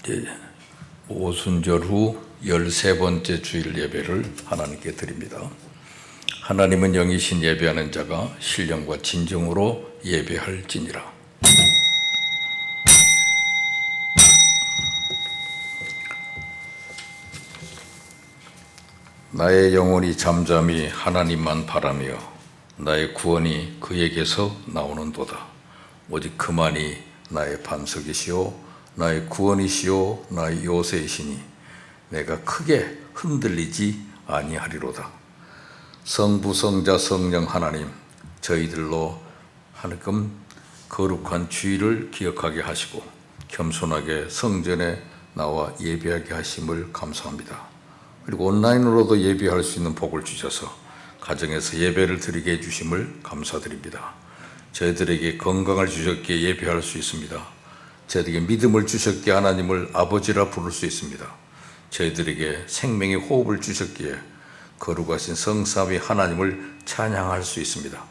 이제 오순절 후 13번째 주일 예배를 하나님께 드립니다. 하나님은 영이신 예배하는 자가 신령과 진정으로 예배할지니라. 나의 영혼이 잠잠히 하나님만 바라며 나의 구원이 그에게서 나오는도다. 오직 그만이 나의 반석이시오 나의 구원이시오 나의 요새이시니 내가 크게 흔들리지 아니하리로다. 성부 성자 성령 하나님, 저희들로 하나님 거룩한 주일을 기억하게 하시고 겸손하게 성전에 나와 예배하게 하심을 감사합니다. 그리고 온라인으로도 예배할 수 있는 복을 주셔서 가정에서 예배를 드리게 해주심을 감사드립니다. 저희들에게 건강을 주셨기에 예배할 수 있습니다. 저희들에게 믿음을 주셨기에 하나님을 아버지라 부를 수 있습니다. 저희들에게 생명의 호흡을 주셨기에 거룩하신 성삼위 하나님을 찬양할 수 있습니다.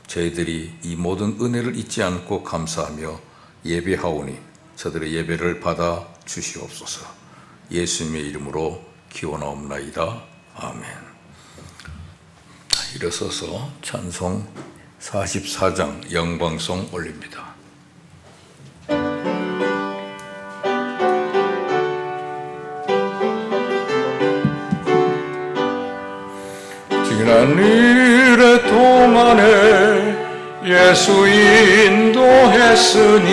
저희들이 이 모든 은혜를 잊지 않고 감사하며 예배하오니 저들의 예배를 받아 주시옵소서. 예수님의 이름으로 기원하옵나이다. 아멘. 일어서서 찬송 44장 영광송 올립니다. 지난 일의 동안에 예수 인도했으니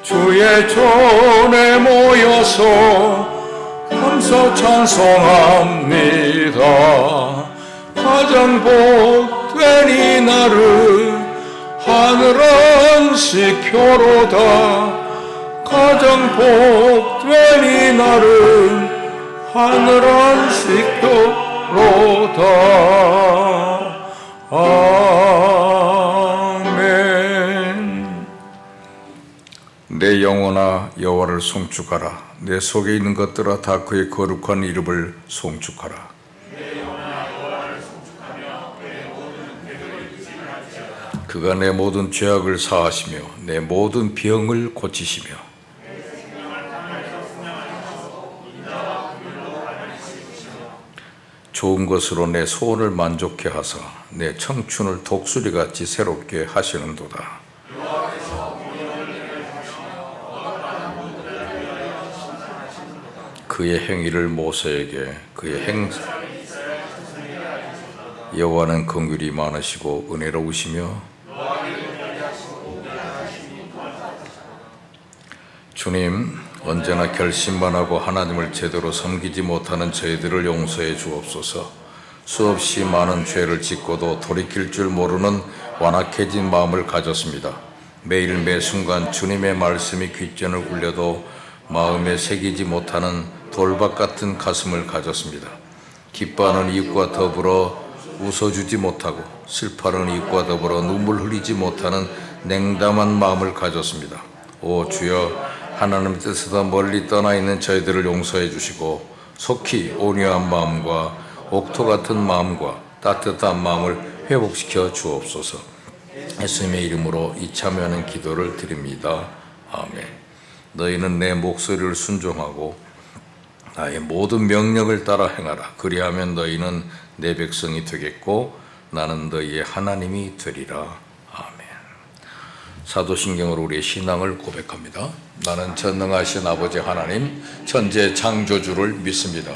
주의 전에 모여서 감사 찬송합니다. 가장 복된 이날을 하늘 안식표로다. 가장 복된 이날은 하늘 안식표로다. 아멘. 내 영혼아 여호와를 송축하라. 내 속에 있는 것들아 다 그의 거룩한 이름을 송축하라. 그가 내 모든 죄악을 사하시며 내 모든 병을 고치시며 좋은 것으로 내 소원을 만족해 하사 내 청춘을 독수리같이 새롭게 하시는도다. 그의 행위를 모세에게 그의 여호와는 긍휼이 많으시고 은혜로우시며 주님, 언제나 결심만 하고 하나님을 제대로 섬기지 못하는 저희들을 용서해 주옵소서. 수없이 많은 죄를 짓고도 돌이킬 줄 모르는 완악해진 마음을 가졌습니다. 매일 매 순간 주님의 말씀이 귓전을 울려도 마음에 새기지 못하는 돌박 같은 가슴을 가졌습니다. 기뻐하는 이웃과 더불어 웃어주지 못하고 슬퍼하는 이웃과 더불어 눈물 흘리지 못하는 냉담한 마음을 가졌습니다. 오 주여, 하나님의 뜻에서 멀리 떠나 있는 저희들을 용서해 주시고 속히 온유한 마음과 옥토 같은 마음과 따뜻한 마음을 회복시켜 주옵소서. 예수님의 이름으로 이 참여하는 기도를 드립니다. 아멘. 너희는 내 목소리를 순종하고 나의 모든 명령을 따라 행하라. 그리하면 너희는 내 백성이 되겠고 나는 너희의 하나님이 되리라. 사도신경으로 우리의 신앙을 고백합니다. 나는 전능하신 아버지 하나님 천재 창조주를 믿습니다.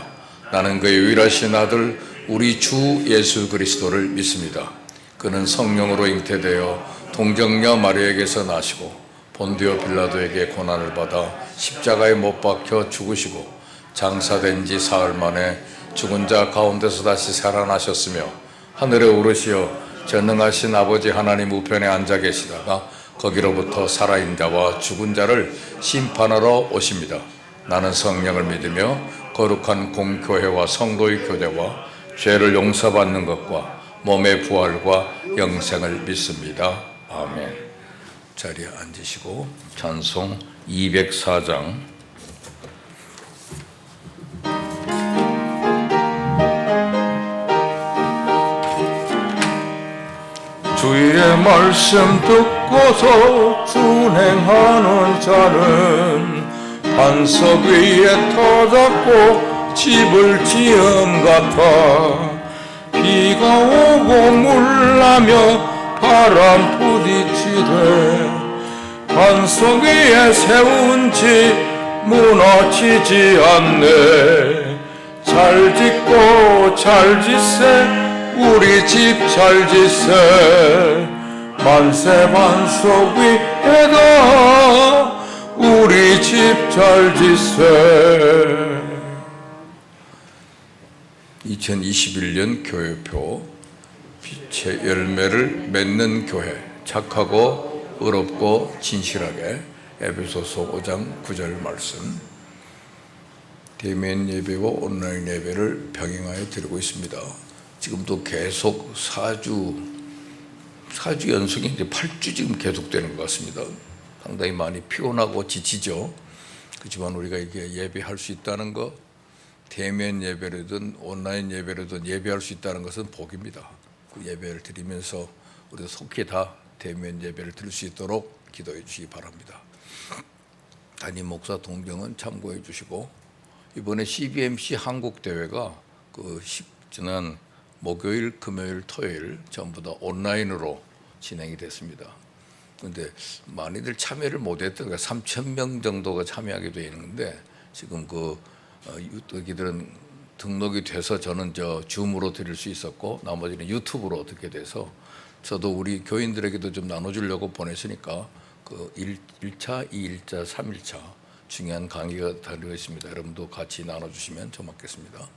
나는 그의 유일하신 아들 우리 주 예수 그리스도를 믿습니다. 그는 성령으로 잉태되어 동정녀 마리아에게서 나시고 본디오 빌라도에게 고난을 받아 십자가에 못 박혀 죽으시고 장사된 지 사흘 만에 죽은 자 가운데서 다시 살아나셨으며 하늘에 오르시어 전능하신 아버지 하나님 우편에 앉아 계시다가 거기로부터 살아있는 자와 죽은 자를 심판하러 오십니다. 나는 성령을 믿으며 거룩한 공교회와 성도의 교제와 죄를 용서받는 것과 몸의 부활과 영생을 믿습니다. 아멘. 자리에 앉으시고 찬송 204장 주의 말씀 듣고서 순행하는 자는 반석 위에 터잡고 집을 지은 같아. 비가 오고 물나며 바람 부딪히되 반석 위에 세운 집 무너지지 않네. 잘 짓고 잘 짓세 우리 집 잘 짓세. 만세 반석 위에다 우리 집 잘 짓세. 2021년 교회표 빛의 열매를 맺는 교회, 착하고 의롭고 진실하게. 에베소서 5장 9절 말씀. 대면 예배와 온라인 예배를 병행하여 드리고 있습니다. 지금도 계속 4주 연속이 이제 8주 지금 계속되는 것 같습니다. 상당히 많이 피곤하고 지치죠. 그렇지만 우리가 이게 예배할 수 있다는 것, 대면 예배로든 온라인 예배로든 예배할 수 있다는 것은 복입니다. 그 예배를 드리면서 우리도 속히 다 대면 예배를 드릴 수 있도록 기도해 주시기 바랍니다. 담임 목사 동정은 참고해 주시고, 이번에 CBMC 한국 대회가 지난 목요일, 금요일, 토요일 전부 다 온라인으로 진행이 됐습니다. 그런데 많이들 참여를 못했던 3,000명 정도가 참여하게 되어 있는데, 지금 여기들은 등록이 돼서 저는 줌으로 드릴 수 있었고 나머지는 유튜브로 어떻게 돼서 저도 우리 교인들에게도 좀 나눠주려고 보냈으니까 1차, 2일차, 3일차 중요한 강의가 달려 있습니다. 여러분도 같이 나눠주시면 고맙겠습니다.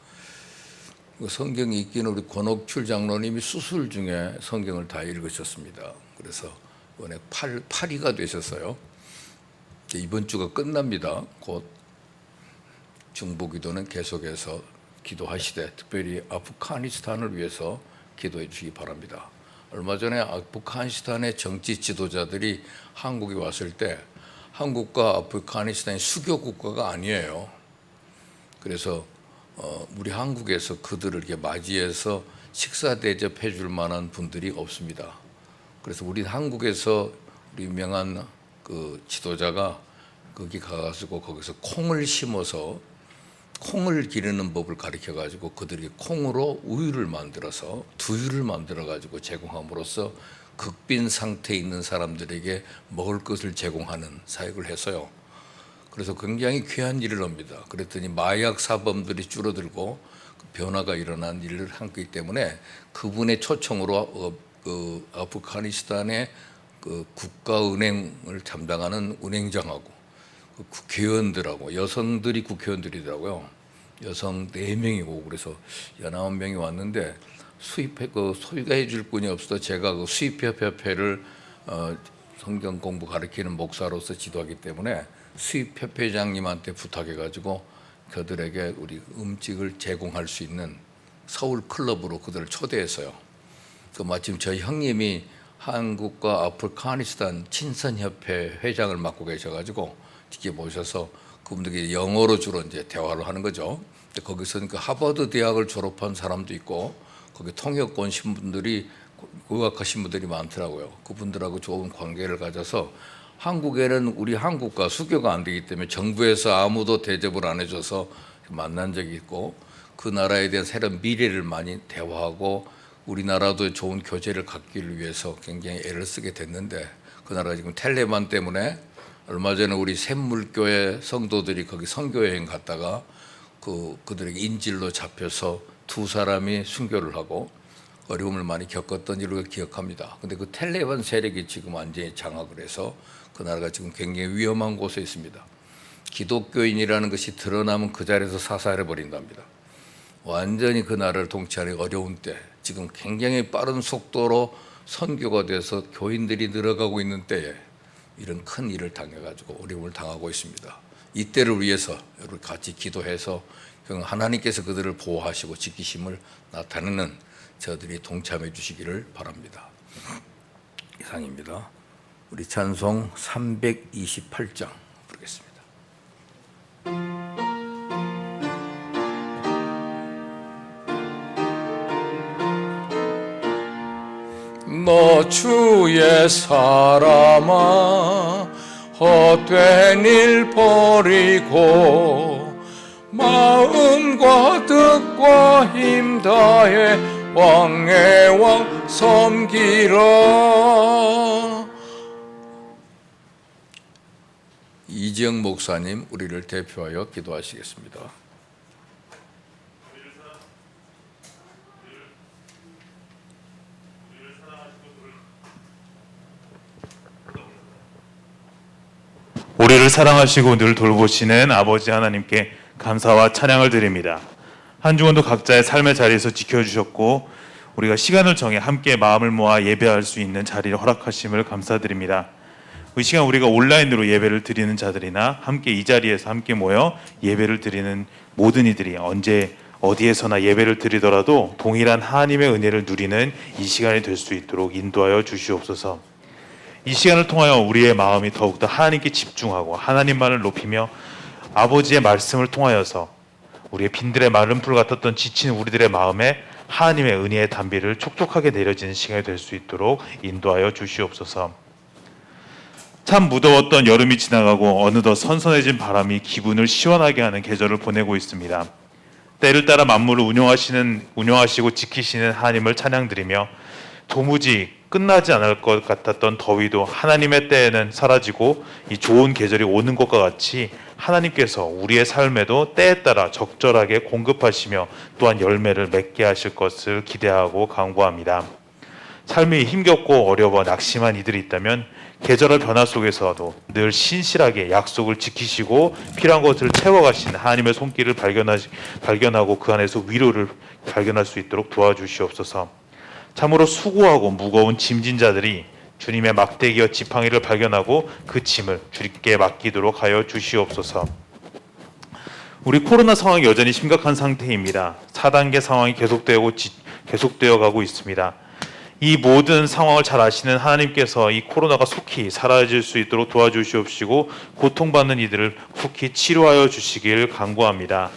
성경 읽기는 우리 권옥출 장로님이 수술 중에 성경을 다 읽으셨습니다. 그래서 이번에 8위가 되셨어요. 이번 주가 끝납니다. 곧 중보기도는 계속해서 기도하시되 특별히 아프가니스탄을 위해서 기도해 주시기 바랍니다. 얼마 전에 아프가니스탄의 정치 지도자들이 한국에 왔을 때 한국과 아프가니스탄이 수교 국가가 아니에요. 그래서 우리 한국에서 그들을 이렇게 맞이해서 식사 대접해 줄 만한 분들이 없습니다. 그래서 우리 한국에서 우리 유명한 지도자가 거기 가가지고 거기서 콩을 심어서 콩을 기르는 법을 가르쳐 가지고 그들이 콩으로 우유를 만들어서 두유를 만들어 가지고 제공함으로써 극빈 상태에 있는 사람들에게 먹을 것을 제공하는 사역을 해서요. 그래서 굉장히 귀한 일을 합니다. 그랬더니 마약 사범들이 줄어들고 변화가 일어난 일을 한 거기 때문에 그분의 초청으로 아프가니스탄의 국가은행을 담당하는 은행장하고 국회의원들하고 여성들이 국회의원들이더라고요. 여성 4명이고 그래서 9명이 왔는데 소유가 해줄 분이 없어서 제가 수입협회를 성경 공부 가르치는 목사로서 지도하기 때문에 수입협회장님한테 부탁해가지고 그들에게 우리 음식을 제공할 수 있는 서울 클럽으로 그들을 초대했어요. 마침 저희 형님이 한국과 아프가니스탄 친선협회 회장을 맡고 계셔가지고 직접 모셔서 그분들이 영어로 주로 이제 대화를 하는 거죠. 거기서 하버드 대학을 졸업한 사람도 있고 거기 통역권 신분들이 의학하신 분들이 많더라고요. 그분들하고 좋은 관계를 가져서 한국에는 우리 한국과 수교가 안 되기 때문에 정부에서 아무도 대접을 안 해줘서 만난 적이 있고 그 나라에 대한 새로운 미래를 많이 대화하고 우리나라도 좋은 교제를 갖기를 위해서 굉장히 애를 쓰게 됐는데 그 나라가 지금 텔레반 때문에 얼마 전에 우리 샘물교회 성도들이 거기 선교여행 갔다가 그들에게 인질로 잡혀서 2사람이 순교를 하고 어려움을 많이 겪었던 일을 기억합니다. 근데 그 텔레반 세력이 지금 완전히 장악을 해서 그 나라가 지금 굉장히 위험한 곳에 있습니다. 기독교인이라는 것이 드러나면 그 자리에서 사살해 버린답니다. 완전히 그 나라를 통치하기 어려운 때 지금 굉장히 빠른 속도로 선교가 돼서 교인들이 늘어가고 있는 때에 이런 큰 일을 당해가지고 어려움을 당하고 있습니다. 이때를 위해서 여러분 같이 기도해서 하나님께서 그들을 보호하시고 지키심을 나타내는 저들이 동참해 주시기를 바랍니다. 이상입니다. 우리 찬송 328장 부르겠습니다. 너 주의 사람아 헛된 일 버리고 마음과 뜻과 힘 다해 왕의 왕 섬기라. 이지영 목사님, 우리를 대표하여 기도하시겠습니다. 우리를 사랑하시고 늘 돌보시는 아버지 하나님께 감사와 찬양을 드립니다. 한 주간도 각자의 삶의 자리에서 지켜주셨고 우리가 시간을 정해 함께 마음을 모아 예배할 수 있는 자리를 허락하심을 감사드립니다. 이 시간 우리가 온라인으로 예배를 드리는 자들이나 함께 이 자리에서 함께 모여 예배를 드리는 모든 이들이 언제 어디에서나 예배를 드리더라도 동일한 하나님의 은혜를 누리는 이 시간이 될 수 있도록 인도하여 주시옵소서. 이 시간을 통하여 우리의 마음이 더욱더 하나님께 집중하고 하나님만을 높이며 아버지의 말씀을 통하여서 우리의 빈들의 마른 풀 같았던 지친 우리들의 마음에 하나님의 은혜의 단비를 촉촉하게 내려지는 시간이 될 수 있도록 인도하여 주시옵소서. 참 무더웠던 여름이 지나가고 어느덧 선선해진 바람이 기분을 시원하게 하는 계절을 보내고 있습니다. 때를 따라 만물을 운영하시고 지키시는 하나님을 찬양드리며 도무지 끝나지 않을 것 같았던 더위도 하나님의 때에는 사라지고 이 좋은 계절이 오는 것과 같이 하나님께서 우리의 삶에도 때에 따라 적절하게 공급하시며 또한 열매를 맺게 하실 것을 기대하고 간구합니다. 삶이 힘겹고 어려워 낙심한 이들이 있다면 계절의 변화 속에서도 늘 신실하게 약속을 지키시고 필요한 것을 채워가신 하나님의 손길을 발견하고 그 안에서 위로를 발견할 수 있도록 도와주시옵소서. 참으로 수고하고 무거운 짐진 자들이 주님의 막대기와 지팡이를 발견하고 그 짐을 주님께 맡기도록 하여 주시옵소서. 우리 코로나 상황이 여전히 심각한 상태입니다. 4단계 상황이 계속되어 가고 있습니다. 이 모든 상황을 잘 아시는 하나님께서 이 코로나가 속히 사라질 수 있도록 도와주시옵시고 고통받는 이들을 속히 치료하여 주시길 간구합니다.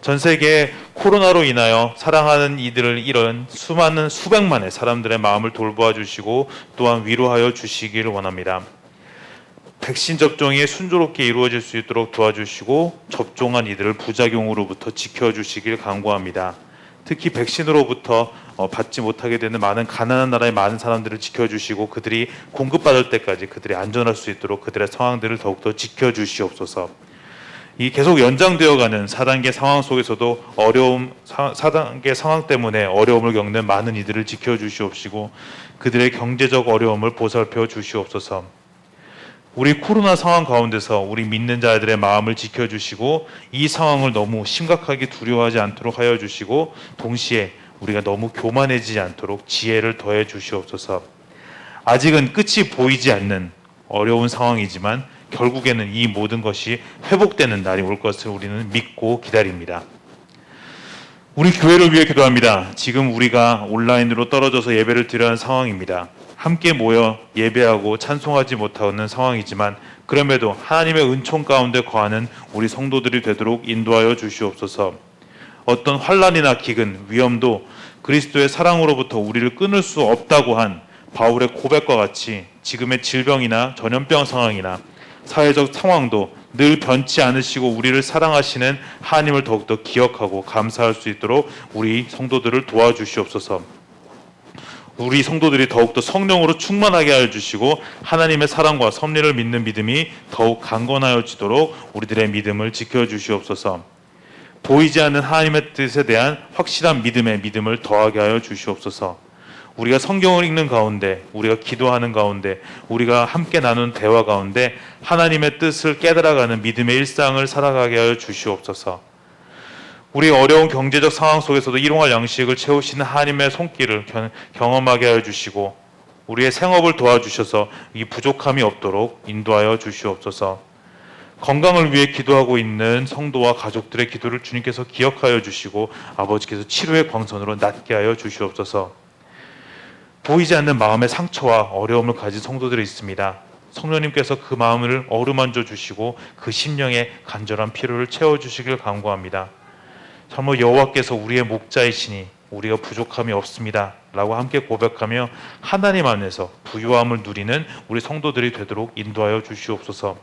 전 세계 코로나로 인하여 사랑하는 이들을 잃은 수많은 수백만의 사람들의 마음을 돌보아 주시고 또한 위로하여 주시기를 원합니다. 백신 접종이 순조롭게 이루어질 수 있도록 도와주시고 접종한 이들을 부작용으로부터 지켜주시길 간구합니다. 특히 백신으로부터 받지 못하게 되는 많은 가난한 나라의 많은 사람들을 지켜주시고 그들이 공급받을 때까지 그들이 안전할 수 있도록 그들의 상황들을 더욱더 지켜주시옵소서. 이 계속 연장되어가는 4단계 상황 속에서도 4단계 상황 때문에 어려움을 겪는 많은 이들을 지켜주시옵시고 그들의 경제적 어려움을 보살펴 주시옵소서. 우리 코로나 상황 가운데서 우리 믿는 자들의 마음을 지켜주시고 이 상황을 너무 심각하게 두려워하지 않도록 하여 주시고 동시에 우리가 너무 교만해지지 않도록 지혜를 더해 주시옵소서. 아직은 끝이 보이지 않는 어려운 상황이지만 결국에는 이 모든 것이 회복되는 날이 올 것을 우리는 믿고 기다립니다. 우리 교회를 위해 기도합니다. 지금 우리가 온라인으로 떨어져서 예배를 드려야 하는 상황입니다. 함께 모여 예배하고 찬송하지 못하는 상황이지만 그럼에도 하나님의 은총 가운데 거하는 우리 성도들이 되도록 인도하여 주시옵소서. 어떤 환난이나 기근, 위험도 그리스도의 사랑으로부터 우리를 끊을 수 없다고 한 바울의 고백과 같이 지금의 질병이나 전염병 상황이나 사회적 상황도 늘 변치 않으시고 우리를 사랑하시는 하나님을 더욱더 기억하고 감사할 수 있도록 우리 성도들을 도와주시옵소서. 우리 성도들이 더욱더 성령으로 충만하게 하여 주시고 하나님의 사랑과 섭리를 믿는 믿음이 더욱 강건하여지도록 우리들의 믿음을 지켜주시옵소서. 보이지 않는 하나님의 뜻에 대한 확실한 믿음을 더하게 하여 주시옵소서. 우리가 성경을 읽는 가운데, 우리가 기도하는 가운데, 우리가 함께 나눈 대화 가운데 하나님의 뜻을 깨달아가는 믿음의 일상을 살아가게 하여 주시옵소서. 우리 어려운 경제적 상황 속에서도 일용할 양식을 채우시는 하나님의 손길을 경험하게 하여 주시고 우리의 생업을 도와주셔서 이 부족함이 없도록 인도하여 주시옵소서. 건강을 위해 기도하고 있는 성도와 가족들의 기도를 주님께서 기억하여 주시고 아버지께서 치료의 광선으로 낫게 하여 주시옵소서. 보이지 않는 마음의 상처와 어려움을 가진 성도들이 있습니다. 성령님께서 그 마음을 어루만져 주시고 그 심령의 간절한 필요를 채워주시길 간구합니다. 참으로 여호와께서 우리의 목자이시니 우리가 부족함이 없습니다. 라고 함께 고백하며 하나님 안에서 부유함을 누리는 우리 성도들이 되도록 인도하여 주시옵소서.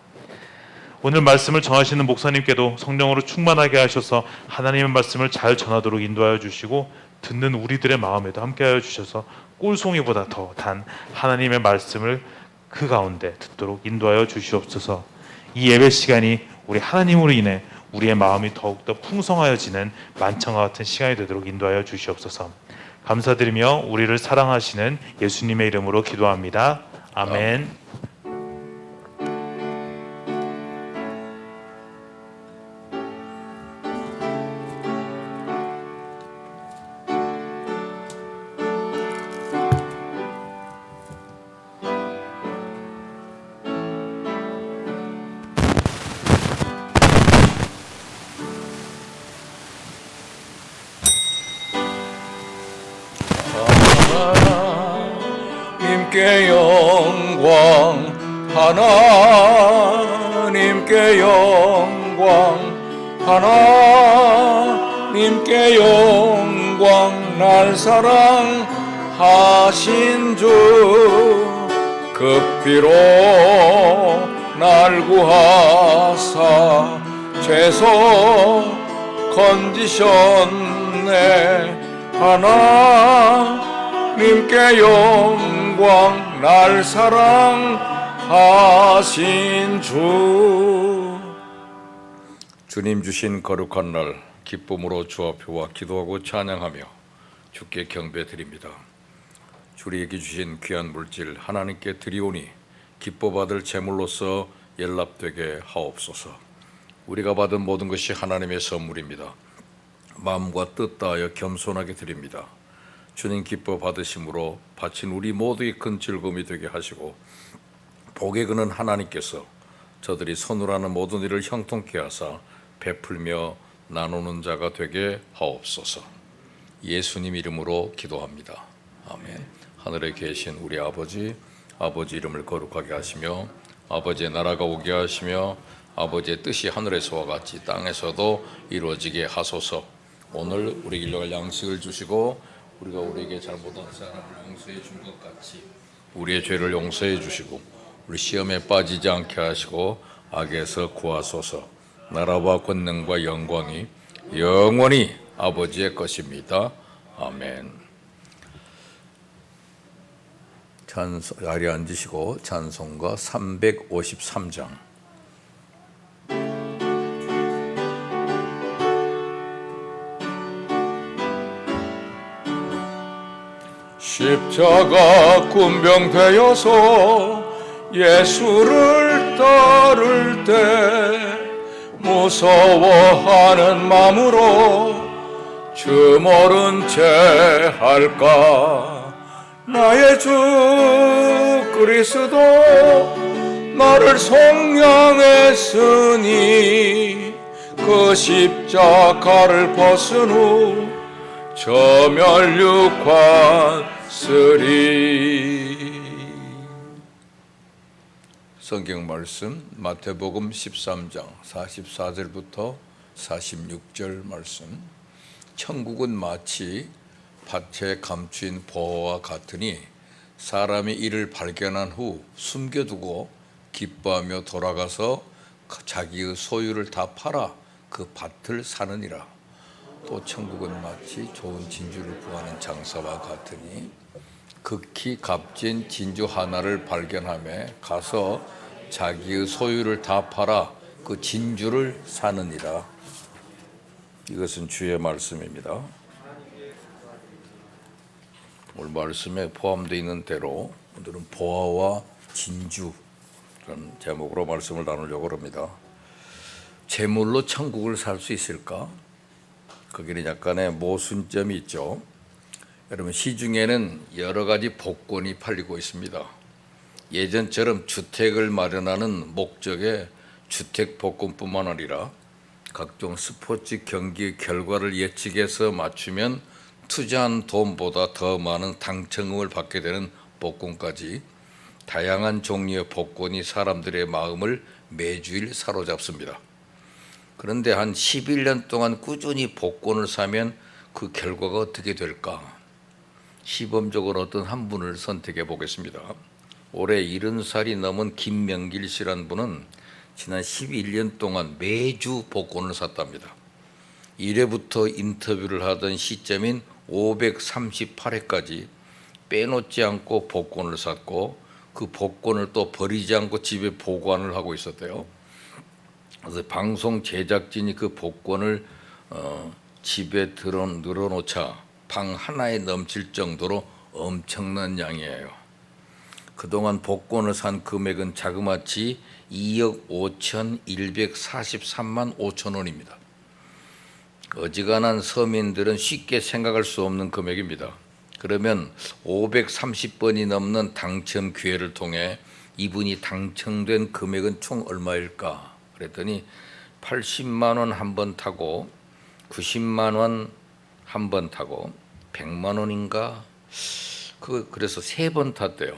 오늘 말씀을 전하시는 목사님께도 성령으로 충만하게 하셔서 하나님의 말씀을 잘 전하도록 인도하여 주시고 듣는 우리들의 마음에도 함께하여 주셔서 꿀송이보다 더 단 하나님의 말씀을 그 가운데 듣도록 인도하여 주시옵소서. 이 예배 시간이 우리 하나님으로 인해 우리의 마음이 더욱더 풍성하여지는 만찬과 같은 시간이 되도록 인도하여 주시옵소서. 감사드리며 우리를 사랑하시는 예수님의 이름으로 기도합니다. 아멘. 하나님께 영광, 하나님께 영광, 하나님께 영광. 날 사랑하신 주 그 피로 날 구하사 죄서 건지셨네. 하나님께 영광. 날 사랑하신 주. 주님 주신 거룩한 날 기쁨으로 주 앞에와 기도하고 찬양하며 주께 경배드립니다. 주리에게 주신 귀한 물질 하나님께 드리오니 기뻐 받을 제물로서 연락되게 하옵소서. 우리가 받은 모든 것이 하나님의 선물입니다. 마음과 뜻 다하여 겸손하게 드립니다. 주님 기뻐 받으심으로 바친 우리 모두의 큰 즐거움이 되게 하시고 복의 근은 하나님께서 저들이 손으로 하는 모든 일을 형통케 하사 베풀며 나누는 자가 되게 하옵소서. 예수님 이름으로 기도합니다. 아멘. 하늘에 계신 우리 아버지 이름을 거룩하게 하시며 아버지의 나라가 오게 하시며 아버지의 뜻이 하늘에서와 같이 땅에서도 이루어지게 하소서. 오늘 우리 일용할 양식을 주시고 우리가 우리에게 잘못한 사람을 용서해 준 것 같이 우리의 죄를 용서해 주시고 우리 시험에 빠지지 않게 하시고 악에서 구하소서. 나라와 권능과 영광이 영원히 아버지의 것입니다. 아멘. 자리에 앉으시고 찬송가 353장. 십자가 군병되어서 예수를 따를 때 무서워하는 마음으로 주 모른 채 할까. 나의 주 그리스도 나를 속량했으니 그 십자가를 벗은 후 저 멸육관 쓰리. 성경 말씀 마태복음 13장 44절부터 46절 말씀. 천국은 마치 밭에 감추인 보화와 같으니 사람이 이를 발견한 후 숨겨두고 기뻐하며 돌아가서 자기의 소유를 다 팔아 그 밭을 사느니라. 또 천국은 마치 좋은 진주를 구하는 장사와 같으니 극히 값진 진주 하나를 발견하며 가서 자기의 소유를 다 팔아 그 진주를 사느니라. 이것은 주의 말씀입니다. 오늘 말씀에 포함되어 있는 대로 오늘은 보화와 진주라는 제목으로 말씀을 나누려고 합니다. 재물로 천국을 살 수 있을까? 거기는 약간의 모순점이 있죠. 여러분, 시중에는 여러 가지 복권이 팔리고 있습니다. 예전처럼 주택을 마련하는 목적의 주택 복권뿐만 아니라 각종 스포츠 경기 결과를 예측해서 맞추면 투자한 돈보다 더 많은 당첨금을 받게 되는 복권까지 다양한 종류의 복권이 사람들의 마음을 매주일 사로잡습니다. 그런데 한 11년 동안 꾸준히 복권을 사면 그 결과가 어떻게 될까? 시범적으로 어떤 한 분을 선택해 보겠습니다. 올해 70살이 넘은 김명길 씨란 분은 지난 11년 동안 매주 복권을 샀답니다. 1회부터 인터뷰를 하던 시점인 538회까지 빼놓지 않고 복권을 샀고 그 복권을 또 버리지 않고 집에 보관을 하고 있었대요. 그래서 방송 제작진이 그 복권을 집에 늘어놓자 방 하나에 넘칠 정도로 엄청난 양이에요. 그동안 복권을 산 금액은 자그마치 2억 5,143만 5천 원입니다. 어지간한 서민들은 쉽게 생각할 수 없는 금액입니다. 그러면 530번이 넘는 당첨 기회를 통해 이분이 당첨된 금액은 총 얼마일까? 그랬더니 80만 원 한 번 타고 90만 원 한 번 타고 100만 원인가? 그래서 3번 탔대요.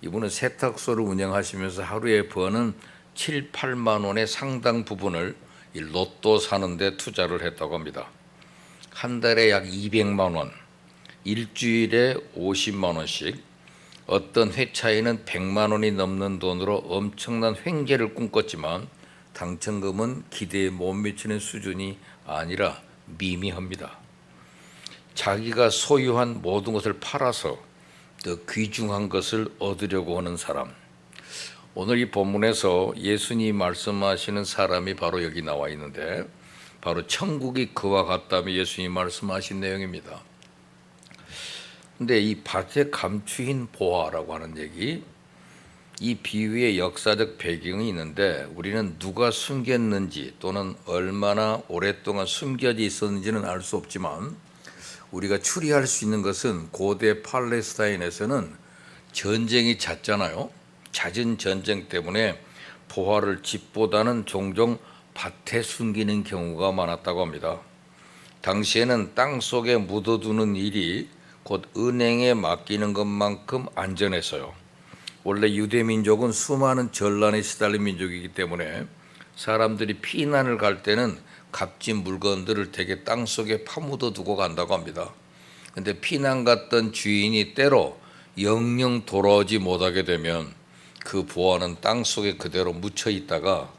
이분은 세탁소를 운영하시면서 하루에 버는 7, 8만 원의 상당 부분을 이 로또 사는데 투자를 했다고 합니다. 한 달에 약 200만 원, 일주일에 50만 원씩, 어떤 회차에는 100만 원이 넘는 돈으로 엄청난 횡재를 꿈꿨지만 당첨금은 기대에 못 미치는 수준이 아니라 미미합니다. 자기가 소유한 모든 것을 팔아서 더 귀중한 것을 얻으려고 하는 사람. 오늘 이 본문에서 예수님이 말씀하시는 사람이 바로 여기 나와 있는데 바로 천국이 그와 같다며 예수님이 말씀하신 내용입니다. 근데 이 밭에 감추인 보화라고 하는 얘기, 이 비유의 역사적 배경이 있는데 우리는 누가 숨겼는지 또는 얼마나 오랫동안 숨겨져 있었는지는 알 수 없지만 우리가 추리할 수 있는 것은 고대 팔레스타인에서는 전쟁이 잦잖아요. 잦은 전쟁 때문에 보화를 집보다는 종종 밭에 숨기는 경우가 많았다고 합니다. 당시에는 땅 속에 묻어두는 일이 곧 은행에 맡기는 것만큼 안전했어요. 원래 유대 민족은 수많은 전란에 시달린 민족이기 때문에 사람들이 피난을 갈 때는 값진 물건들을 대개 땅 속에 파묻어 두고 간다고 합니다. 근데 피난 갔던 주인이 때로 영영 돌아오지 못하게 되면 그 보화는 땅 속에 그대로 묻혀 있다가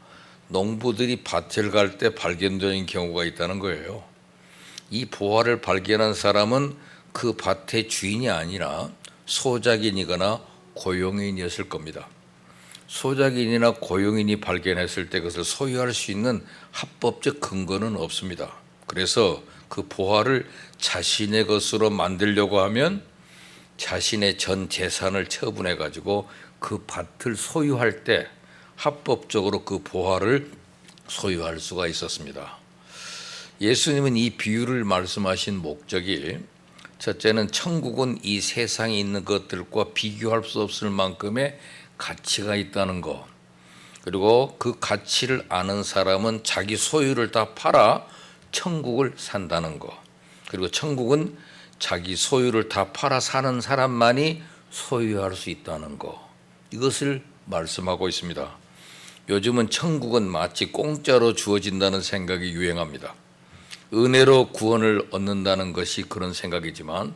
농부들이 밭을 갈 때 발견되는 경우가 있다는 거예요. 이 보화를 발견한 사람은 그 밭의 주인이 아니라 소작인이거나 고용인이었을 겁니다. 소작인이나 고용인이 발견했을 때 그것을 소유할 수 있는 합법적 근거는 없습니다. 그래서 그 보화를 자신의 것으로 만들려고 하면 자신의 전 재산을 처분해 가지고 그 밭을 소유할 때 합법적으로 그 보화를 소유할 수가 있었습니다. 예수님은 이 비유를 말씀하신 목적이 첫째는 천국은 이 세상에 있는 것들과 비교할 수 없을 만큼의 가치가 있다는 것, 그리고 그 가치를 아는 사람은 자기 소유를 다 팔아 천국을 산다는 것, 그리고 천국은 자기 소유를 다 팔아 사는 사람만이 소유할 수 있다는 것, 이것을 말씀하고 있습니다. 요즘은 천국은 마치 공짜로 주어진다는 생각이 유행합니다. 은혜로 구원을 얻는다는 것이 그런 생각이지만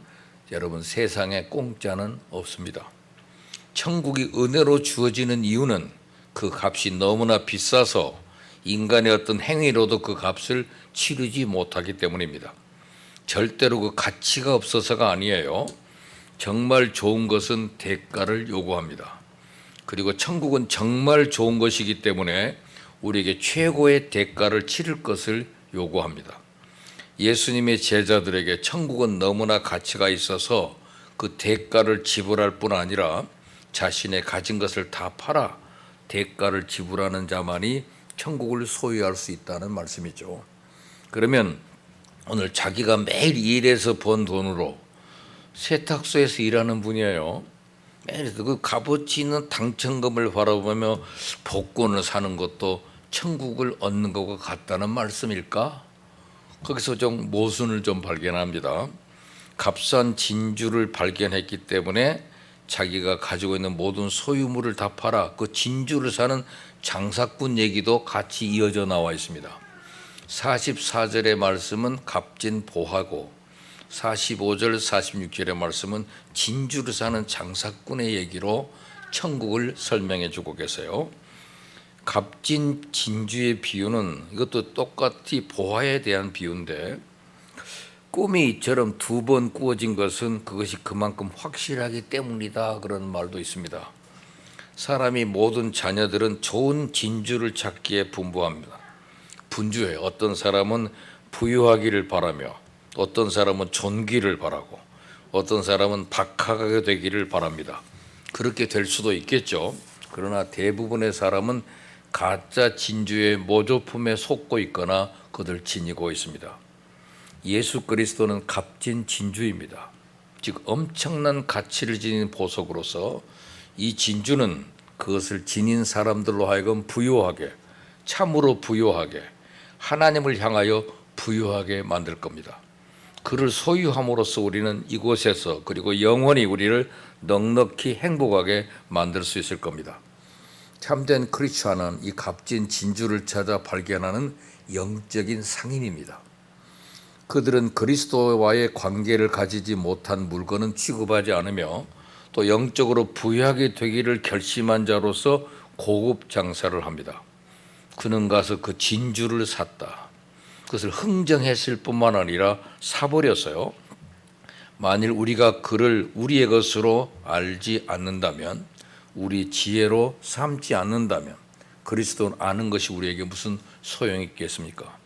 여러분, 세상에 공짜는 없습니다. 천국이 은혜로 주어지는 이유는 그 값이 너무나 비싸서 인간의 어떤 행위로도 그 값을 치르지 못하기 때문입니다. 절대로 그 가치가 없어서가 아니에요. 정말 좋은 것은 대가를 요구합니다. 그리고 천국은 정말 좋은 것이기 때문에 우리에게 최고의 대가를 치를 것을 요구합니다. 예수님의 제자들에게 천국은 너무나 가치가 있어서 그 대가를 지불할 뿐 아니라 자신의 가진 것을 다 팔아 대가를 지불하는 자만이 천국을 소유할 수 있다는 말씀이죠. 그러면 오늘 자기가 매일 일해서 번 돈으로 세탁소에서 일하는 분이에요. 매일 그 값어치 있는 당첨금을 바라보며 복권을 사는 것도 천국을 얻는 것과 같다는 말씀일까? 거기서 좀 모순을 좀 발견합니다. 값싼 진주를 발견했기 때문에 자기가 가지고 있는 모든 소유물을 다 팔아 그 진주를 사는 장사꾼 얘기도 같이 이어져 나와 있습니다. 44절의 말씀은 값진 보화고 45절 46절의 말씀은 진주를 사는 장사꾼의 얘기로 천국을 설명해 주고 계세요. 값진 진주의 비유는 이것도 똑같이 보화에 대한 비유인데, 꿈이 이처럼 2번 꾸어진 것은 그것이 그만큼 확실하기 때문이다, 그런 말도 있습니다. 사람이 모든 자녀들은 좋은 진주를 찾기에 분주해요. 어떤 사람은 부유하기를 바라며, 어떤 사람은 존귀를 바라고, 어떤 사람은 박하게 되기를 바랍니다. 그렇게 될 수도 있겠죠. 그러나 대부분의 사람은 가짜 진주의 모조품에 속고 있거나 그들 지니고 있습니다. 예수 그리스도는 값진 진주입니다. 즉 엄청난 가치를 지닌 보석으로서 이 진주는 그것을 지닌 사람들로 하여금 부유하게, 참으로 부유하게, 하나님을 향하여 부유하게 만들 겁니다. 그를 소유함으로써 우리는 이곳에서 그리고 영원히 우리를 넉넉히 행복하게 만들 수 있을 겁니다. 참된 크리스찬은 이 값진 진주를 찾아 발견하는 영적인 상인입니다. 그들은 그리스도와의 관계를 가지지 못한 물건은 취급하지 않으며 또 영적으로 부유하게 되기를 결심한 자로서 고급 장사를 합니다. 그는 가서 그 진주를 샀다. 그것을 흥정했을 뿐만 아니라 사버렸어요. 만일 우리가 그를 우리의 것으로 알지 않는다면, 우리 지혜로 삼지 않는다면 그리스도는 아는 것이 우리에게 무슨 소용이 있겠습니까?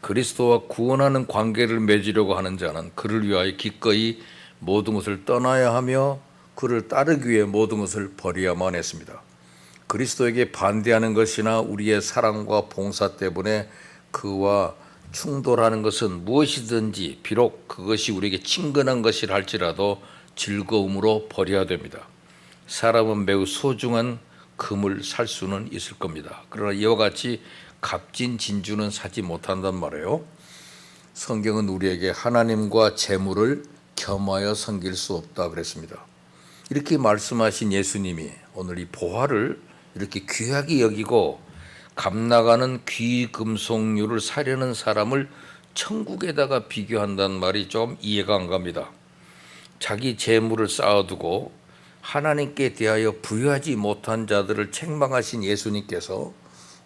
그리스도와 구원하는 관계를 맺으려고 하는 자는 그를 위하여 기꺼이 모든 것을 떠나야 하며 그를 따르기 위해 모든 것을 버려야만 했습니다. 그리스도에게 반대하는 것이나 우리의 사랑과 봉사 때문에 그와 충돌하는 것은 무엇이든지 비록 그것이 우리에게 친근한 것이라 할지라도 즐거움으로 버려야 됩니다. 사람은 매우 소중한 금을 살 수는 있을 겁니다. 그러나 이와 같이 값진 진주는 사지 못한단 말이에요. 성경은 우리에게 하나님과 재물을 겸하여 섬길 수 없다 그랬습니다. 이렇게 말씀하신 예수님이 오늘 이 보화를 이렇게 귀하게 여기고 값나가는 귀금속류를 사려는 사람을 천국에다가 비교한다는 말이 좀 이해가 안 갑니다. 자기 재물을 쌓아두고 하나님께 대하여 부유하지 못한 자들을 책망하신 예수님께서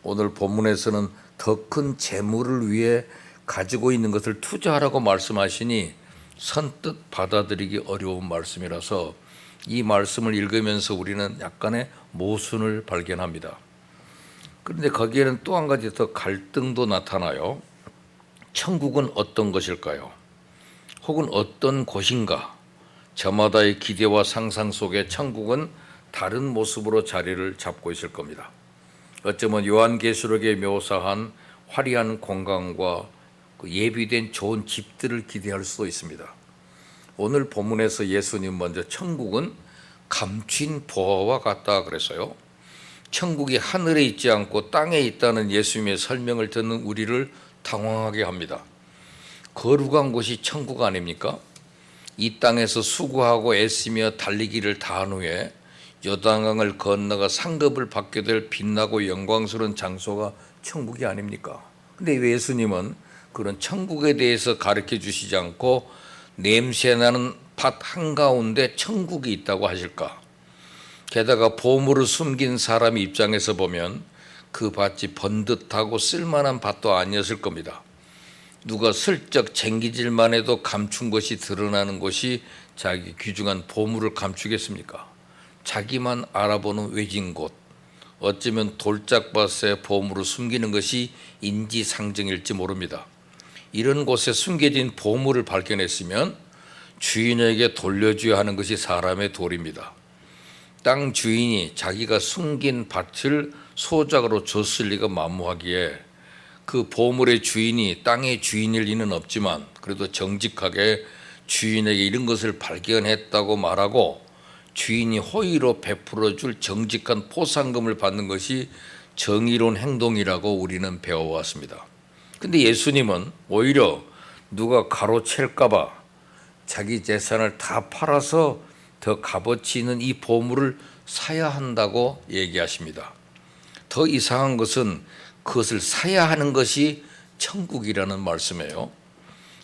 오늘 본문에서는 더 큰 재물을 위해 가지고 있는 것을 투자하라고 말씀하시니 선뜻 받아들이기 어려운 말씀이라서 이 말씀을 읽으면서 우리는 약간의 모순을 발견합니다. 그런데 거기에는 또 한 가지 더 갈등도 나타나요. 천국은 어떤 것일까요? 혹은 어떤 곳인가? 저마다의 기대와 상상 속에 천국은 다른 모습으로 자리를 잡고 있을 겁니다. 어쩌면 요한계시록에 묘사한 화려한 공간과 그 예비된 좋은 집들을 기대할 수도 있습니다. 오늘 본문에서 예수님 먼저 천국은 감춘 보화와 같다 그랬어요. 천국이 하늘에 있지 않고 땅에 있다는 예수님의 설명을 듣는 우리를 당황하게 합니다. 거룩한 곳이 천국 아닙니까? 이 땅에서 수고하고 애쓰며 달리기를 다한 후에 요단강을 건너가 상급을 받게 될 빛나고 영광스러운 장소가 천국이 아닙니까? 근데 왜 예수님은 그런 천국에 대해서 가르쳐 주시지 않고 냄새나는 밭 한가운데 천국이 있다고 하실까? 게다가 보물을 숨긴 사람 입장에서 보면 그 밭이 번듯하고 쓸만한 밭도 아니었을 겁니다. 누가 슬쩍 쟁기질만 해도 감춘 것이 드러나는 곳이 자기 귀중한 보물을 감추겠습니까? 자기만 알아보는 외진 곳, 어쩌면 돌짝밭에 보물을 숨기는 것이 인지상정일지 모릅니다. 이런 곳에 숨겨진 보물을 발견했으면 주인에게 돌려줘야 하는 것이 사람의 도리입니다. 땅 주인이 자기가 숨긴 밭을 소작으로 줬을 리가 만무하기에 그 보물의 주인이 땅의 주인일 리는 없지만 그래도 정직하게 주인에게 이런 것을 발견했다고 말하고 주인이 호의로 베풀어 줄 정직한 포상금을 받는 것이 정의로운 행동이라고 우리는 배워왔습니다. 근데 예수님은 오히려 누가 가로챌까 봐 자기 재산을 다 팔아서 더 값어치 있는 이 보물을 사야 한다고 얘기하십니다. 더 이상한 것은 그것을 사야 하는 것이 천국이라는 말씀이에요.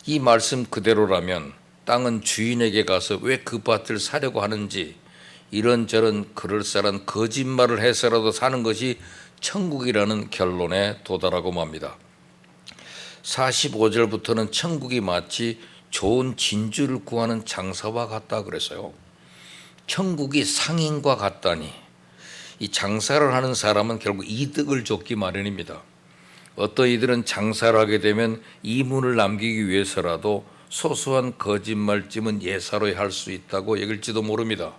이 말씀 그대로라면 땅은 주인에게 가서 왜 그 밭을 사려고 하는지 이런저런 그럴싸한 거짓말을 해서라도 사는 것이 천국이라는 결론에 도달하고 맙니다. 45절부터는 천국이 마치 좋은 진주를 구하는 장사와 같다 그랬어요. 천국이 상인과 같다니, 이 장사를 하는 사람은 결국 이득을 줬기 마련입니다. 어떤 이들은 장사를 하게 되면 이문을 남기기 위해서라도 소소한 거짓말쯤은 예사로이 할 수 있다고 여길지도 모릅니다.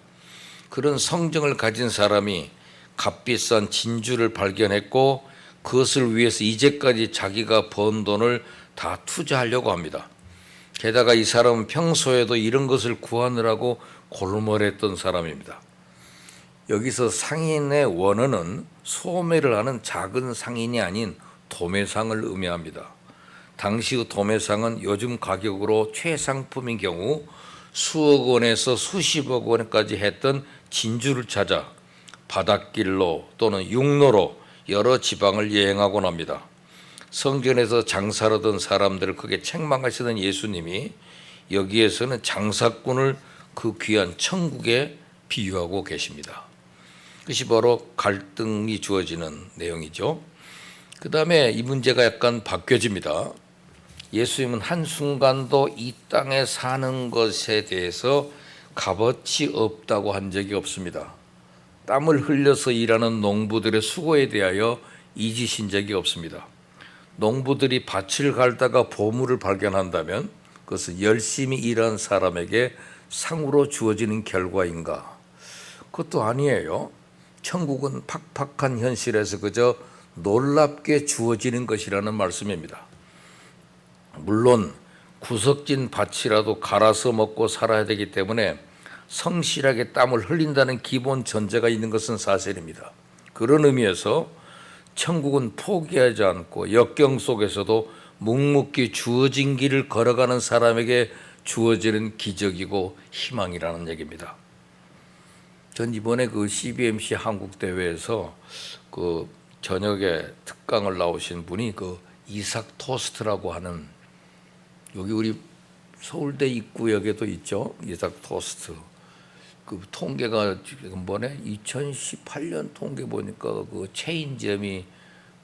그런 성정을 가진 사람이 값비싼 진주를 발견했고 그것을 위해서 이제까지 자기가 번 돈을 다 투자하려고 합니다. 게다가 이 사람은 평소에도 이런 것을 구하느라고 골몰했던 사람입니다. 여기서 상인의 원어는 소매를 하는 작은 상인이 아닌 도매상을 의미합니다. 당시의 도매상은 요즘 가격으로 최상품인 경우 수억 원에서 수십억 원까지 했던 진주를 찾아 바닷길로 또는 육로로 여러 지방을 여행하곤 합니다. 성전에서 장사를 하던 사람들을 크게 책망하시던 예수님이 여기에서는 장사꾼을 그 귀한 천국에 비유하고 계십니다. 그것이 바로 갈등이 주어지는 내용이죠. 그 다음에 이 문제가 약간 바뀌어집니다. 예수님은 한순간도 이 땅에 사는 것에 대해서 값어치 없다고 한 적이 없습니다. 땀을 흘려서 일하는 농부들의 수고에 대하여 잊으신 적이 없습니다. 농부들이 밭을 갈다가 보물을 발견한다면 그것은 열심히 일한 사람에게 상으로 주어지는 결과인가? 그것도 아니에요. 천국은 팍팍한 현실에서 그저 놀랍게 주어지는 것이라는 말씀입니다. 물론 구석진 밭이라도 갈아서 먹고 살아야 되기 때문에 성실하게 땀을 흘린다는 기본 전제가 있는 것은 사실입니다. 그런 의미에서 천국은 포기하지 않고 역경 속에서도 묵묵히 주어진 길을 걸어가는 사람에게 주어지는 기적이고 희망이라는 얘기입니다. 전 이번에 그 CBMC 한국 대회에서 그 저녁에 특강을 나오신 분이 그 이삭 토스트라고 하는, 여기 우리 서울대 입구역에도 있죠, 이삭 토스트. 그 통계가 지금 번에 2018년 통계 보니까 그 체인점이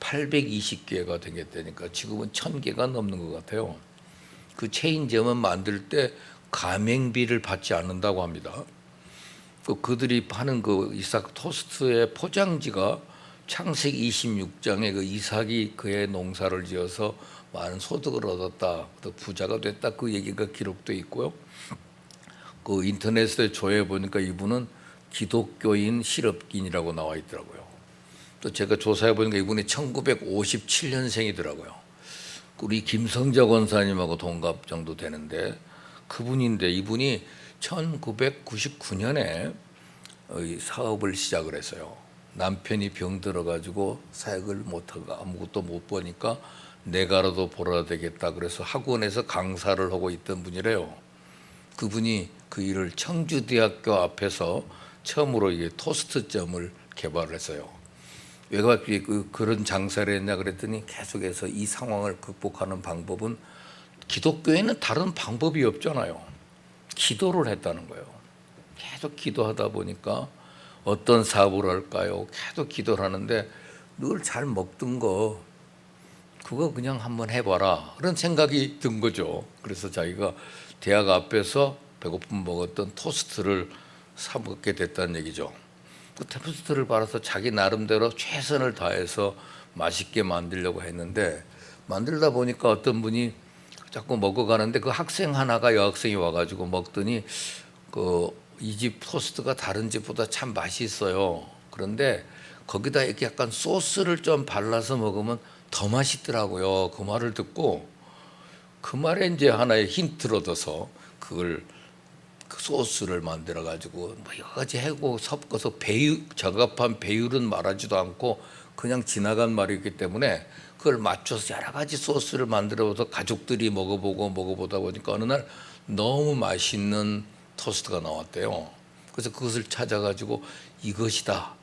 820개가 되겠다니까 지금은 1000개가 넘는 것 같아요. 그 체인점은 만들 때 가맹비를 받지 않는다고 합니다. 그들이 파는 그 이삭 토스트의 포장지가 창세기 26장에 그 이삭이 그의 농사를 지어서 많은 소득을 얻었다, 또 부자가 됐다, 그 얘기가 기록돼 있고요. 그 인터넷에 조회해 보니까 이분은 기독교인 실업인이라고 나와 있더라고요. 또 제가 조사해 보니까 이분이 1957년생이더라고요. 우리 김성자 권사님하고 동갑 정도 되는데 그분인데, 이분이 1999년에 사업을 시작을 했어요. 남편이 병들어 가지고 사역을 못하고 아무것도 못 보니까 내가라도 벌어야 되겠다 그래서 학원에서 강사를 하고 있던 분이래요. 그분이 그 일을 청주대학교 앞에서 처음으로 이게 토스트점을 개발을 했어요. 왜 그런 장사를 했냐 그랬더니 계속해서 이 상황을 극복하는 방법은, 기독교에는 다른 방법이 없잖아요. 기도를 했다는 거예요. 계속 기도하다 보니까 어떤 사업을 할까요? 계속 기도를 하는데 늘 잘 먹던 거 그거 그냥 한번 해봐라 그런 생각이 든 거죠. 그래서 자기가 대학 앞에서 배고픔 먹었던 토스트를 사 먹게 됐다는 얘기죠. 그 토스트를 받아서 자기 나름대로 최선을 다해서 맛있게 만들려고 했는데, 만들다 보니까 어떤 분이 자꾸 먹어가는데 그 학생 하나가, 여학생이 와가지고 먹더니 이 집 토스트가 다른 집보다 참 맛있어요. 그런데 거기다 이렇게 약간 소스를 좀 발라서 먹으면 더 맛있더라고요. 그 말을 듣고 그 말에 이제 하나의 힌트를 얻어서 그걸 그 소스를 만들어 가지고 뭐 여러 가지 해고 섞어서 적합한 배율은 말하지도 않고 그냥 지나간 말이기 때문에 그걸 맞춰서 여러 가지 소스를 만들어서 가족들이 먹어보다 보니까 어느 날 너무 맛있는 토스트가 나왔대요. 그래서 그것을 찾아가지고 이것이다,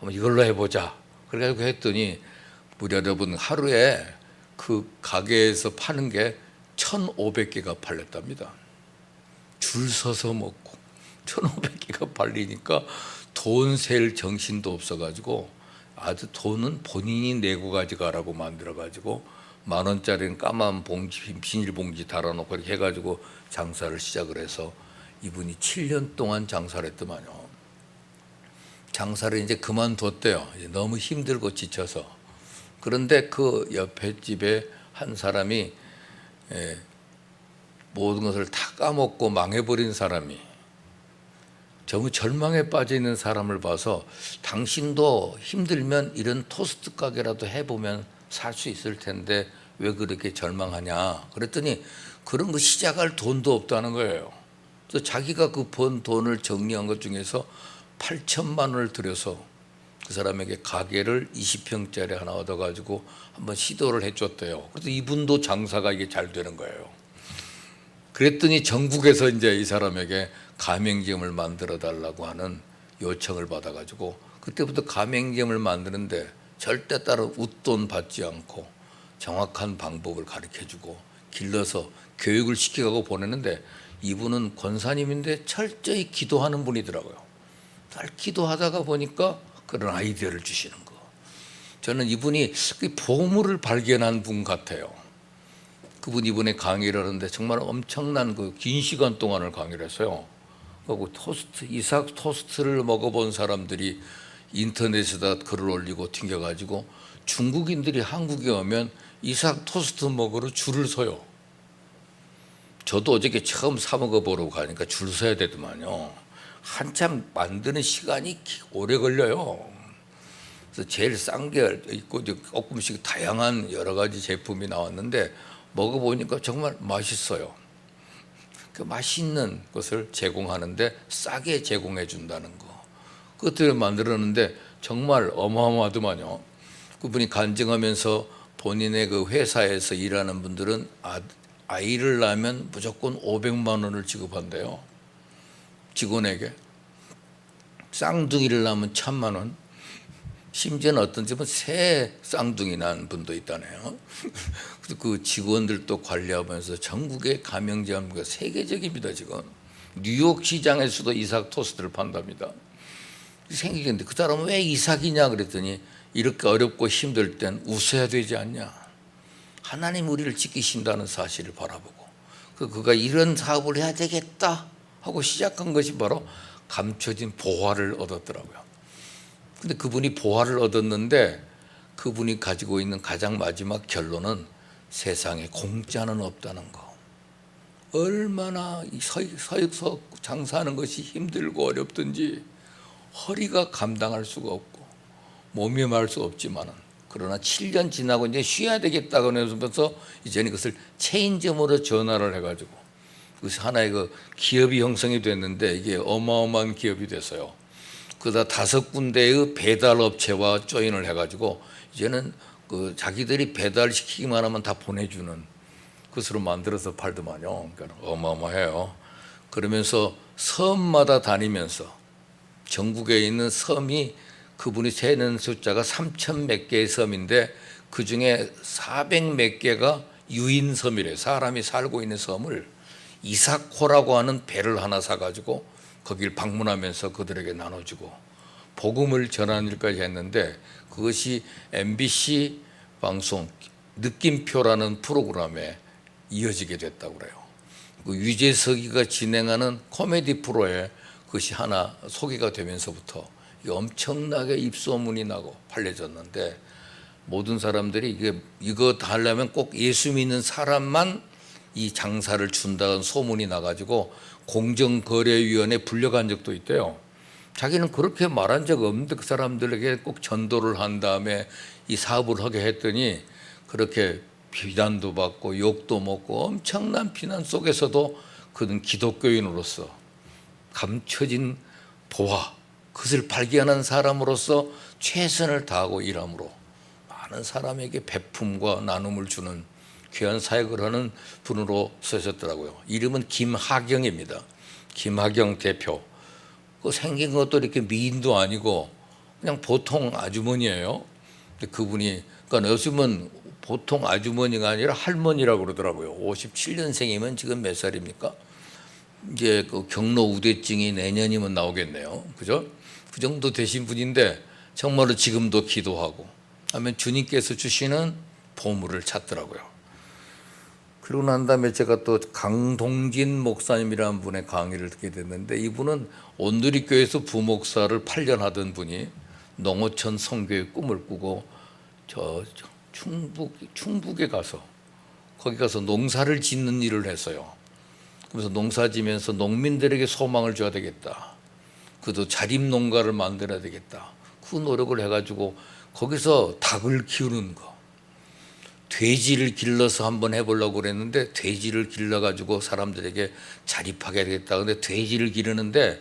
한번 이걸로 해보자 그래가지고 했더니 무려 여러분, 하루에 그 가게에서 파는 게 1,500개가 팔렸답니다. 줄 서서 먹고 1,500개가 팔리니까 돈 셀 정신도 없어가지고 아주 돈은 본인이 내고 가져가라고 만들어가지고 10,000원짜리는 까만 봉지, 비닐봉지 달아놓고 이렇게 해가지고 장사를 시작을 해서 이분이 7년 동안 장사를 했더만요. 장사를 이제 그만뒀대요. 이제 너무 힘들고 지쳐서. 그런데 그 옆에 집에 한 사람이 모든 것을 다 까먹고 망해버린 사람이 너무 절망에 빠져 있는 사람을 봐서 당신도 힘들면 이런 토스트 가게라도 해보면 살 수 있을 텐데 왜 그렇게 절망하냐 그랬더니 그런 거 시작할 돈도 없다는 거예요. 그래서 자기가 그 번 돈을 정리한 것 중에서 8천만 원을 들여서 그 사람에게 가게를 20평짜리 하나 얻어가지고 한번 시도를 해줬대요. 그래서 이분도 장사가 이게 잘 되는 거예요. 그랬더니 전국에서 이제 이 사람에게 가맹점을 만들어 달라고 하는 요청을 받아가지고 그때부터 가맹점을 만드는데 절대 따로 웃돈 받지 않고 정확한 방법을 가르쳐주고 길러서 교육을 시켜가고 보내는데 이분은 권사님인데 철저히 기도하는 분이더라고요. 잘 기도하다가 보니까 그런 아이디어를 주시는 거. 저는 이분이 그 보물을 발견한 분 같아요. 그분 이번에 강의를 하는데 정말 엄청난 그 긴 시간 동안을 강의를 했어요. 그리고 토스트, 이삭 토스트를 먹어본 사람들이 인터넷에다 글을 올리고 튕겨가지고 중국인들이 한국에 오면 이삭 토스트 먹으러 줄을 서요. 저도 어저께 처음 사 먹어보러 가니까 줄 서야 되더만요. 한참 만드는 시간이 오래 걸려요. 그래서 제일 싼 게 있고 조금씩 다양한 여러 가지 제품이 나왔는데 먹어보니까 정말 맛있어요. 그 맛있는 것을 제공하는데 싸게 제공해 준다는 거. 그것들을 만들었는데 정말 어마어마하더만요. 그분이 간증하면서 본인의 그 회사에서 일하는 분들은 아이를 낳으면 무조건 500만 원을 지급한대요. 직원에게. 쌍둥이를 낳으면 1,000만 원. 심지어는 어떤 집은 새 쌍둥이 낳은 분도 있다네요. 그 직원들도 관리하면서 전국의 가맹점가 세계적입니다. 지금 뉴욕 시장에서도 이삭 토스트를 판답니다. 생기겠는데 그 사람은 왜 이삭이냐 그랬더니 이렇게 어렵고 힘들 땐 웃어야 되지 않냐. 하나님 우리를 지키신다는 사실을 바라보고 그가 이런 사업을 해야 되겠다 하고 시작한 것이 바로 감춰진 보화를 얻었더라고요. 근데 그분이 보화를 얻었는데 그분이 가지고 있는 가장 마지막 결론은 세상에 공짜는 없다는 거. 얼마나 서서 장사하는 것이 힘들고 어렵든지 허리가 감당할 수가 없고 몸이 말 수 없지만은 그러나 7년 지나고 이제 쉬어야 되겠다고 하면서 이제는 그것을 체인점으로 전환을 해가지고 그것이 하나의 그 기업이 형성이 됐는데 이게 어마어마한 기업이 됐어요. 그러다 5군데의 배달 업체와 조인을 해가지고 이제는 그 자기들이 배달시키기만 하면 다 보내주는 것으로 만들어서 팔더만요. 그러니까 어마어마해요. 그러면서 섬마다 다니면서 전국에 있는 섬이 그분이 세는 숫자가 3,000 몇 개의 섬인데 그중에 400 몇 개가 유인섬이래요. 사람이 살고 있는 섬을 이사코라고 하는 배를 하나 사가지고 거길 방문하면서 그들에게 나눠주고 복음을 전하는 일까지 했는데 그것이 MBC 방송 느낌표라는 프로그램에 이어지게 됐다고 그래요. 그 유재석이가 진행하는 코미디 프로에 그것이 하나 소개가 되면서부터 엄청나게 입소문이 나고 팔려졌는데 모든 사람들이 이거 다 하려면 꼭 예수 믿는 사람만 이 장사를 준다는 소문이 나가지고 공정거래위원회에 불려간 적도 있대요. 자기는 그렇게 말한 적 없는데 그 사람들에게 꼭 전도를 한 다음에 이 사업을 하게 했더니 그렇게 비난도 받고 욕도 먹고 엄청난 비난 속에서도 그는 기독교인으로서 감춰진 보화 그것을 발견한 사람으로서 최선을 다하고 일함으로 많은 사람에게 베품과 나눔을 주는 귀한 사역을 하는 분으로 쓰셨더라고요. 이름은 김하경입니다. 김하경 대표. 그 생긴 것도 이렇게 미인도 아니고 그냥 보통 아주머니예요. 근데 그분이 그러니까 요즘은 보통 아주머니가 아니라 할머니라고 그러더라고요. 57년생이면 지금 몇 살입니까? 이제 그 경로 우대증이 내년이면 나오겠네요. 그죠? 그 정도 되신 분인데 정말로 지금도 기도하고 하면 주님께서 주시는 보물을 찾더라고요. 그러고 난 다음에 제가 또 강동진 목사님이라는 분의 강의를 듣게 됐는데, 이분은 온누리교회에서 부목사를 8년 하던 분이 농어촌 선교의 꿈을 꾸고 충북에 가서 거기 가서 농사를 짓는 일을 했어요. 그래서 농사 지면서 농민들에게 소망을 줘야 되겠다. 그도 자립 농가를 만들어야 되겠다. 그 노력을 해가지고 거기서 닭을 키우는 거, 돼지를 길러서 한번 해보려고 그랬는데 돼지를 길러가지고 사람들에게 자립하게 되겠다. 근데 돼지를 기르는데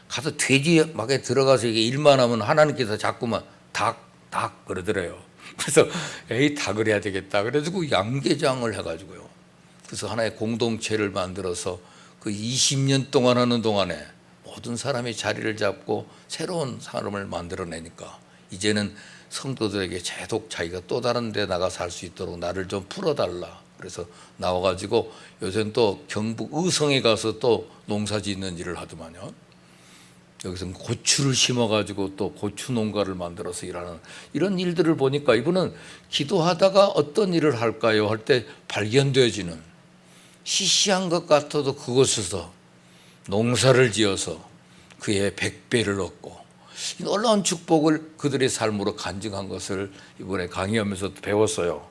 가서 돼지 막에 들어가서 이게 일만 하면 하나님께서 자꾸만 닭 그러더래요. 그래서 에이 닭을 해야 되겠다. 그래가지고 양계장을 해가지고요. 그래서 하나의 공동체를 만들어서 그 20년 동안 하는 동안에 모든 사람이 자리를 잡고 새로운 사람을 만들어내니까 이제는 성도들에게 제독 자기가 또 다른 데 나가 살 수 있도록 나를 좀 풀어달라. 그래서 나와가지고 요새는 또 경북 의성에 가서 또 농사 짓는 일을 하더만요. 여기서 고추를 심어가지고 또 고추 농가를 만들어서 일하는 이런 일들을 보니까 이분은 기도하다가 어떤 일을 할까요? 할 때 발견되어지는 시시한 것 같아도 그곳에서 농사를 지어서 그의 100배를 얻고 놀라운 축복을 그들의 삶으로 간증한 것을 이번에 강의하면서 배웠어요.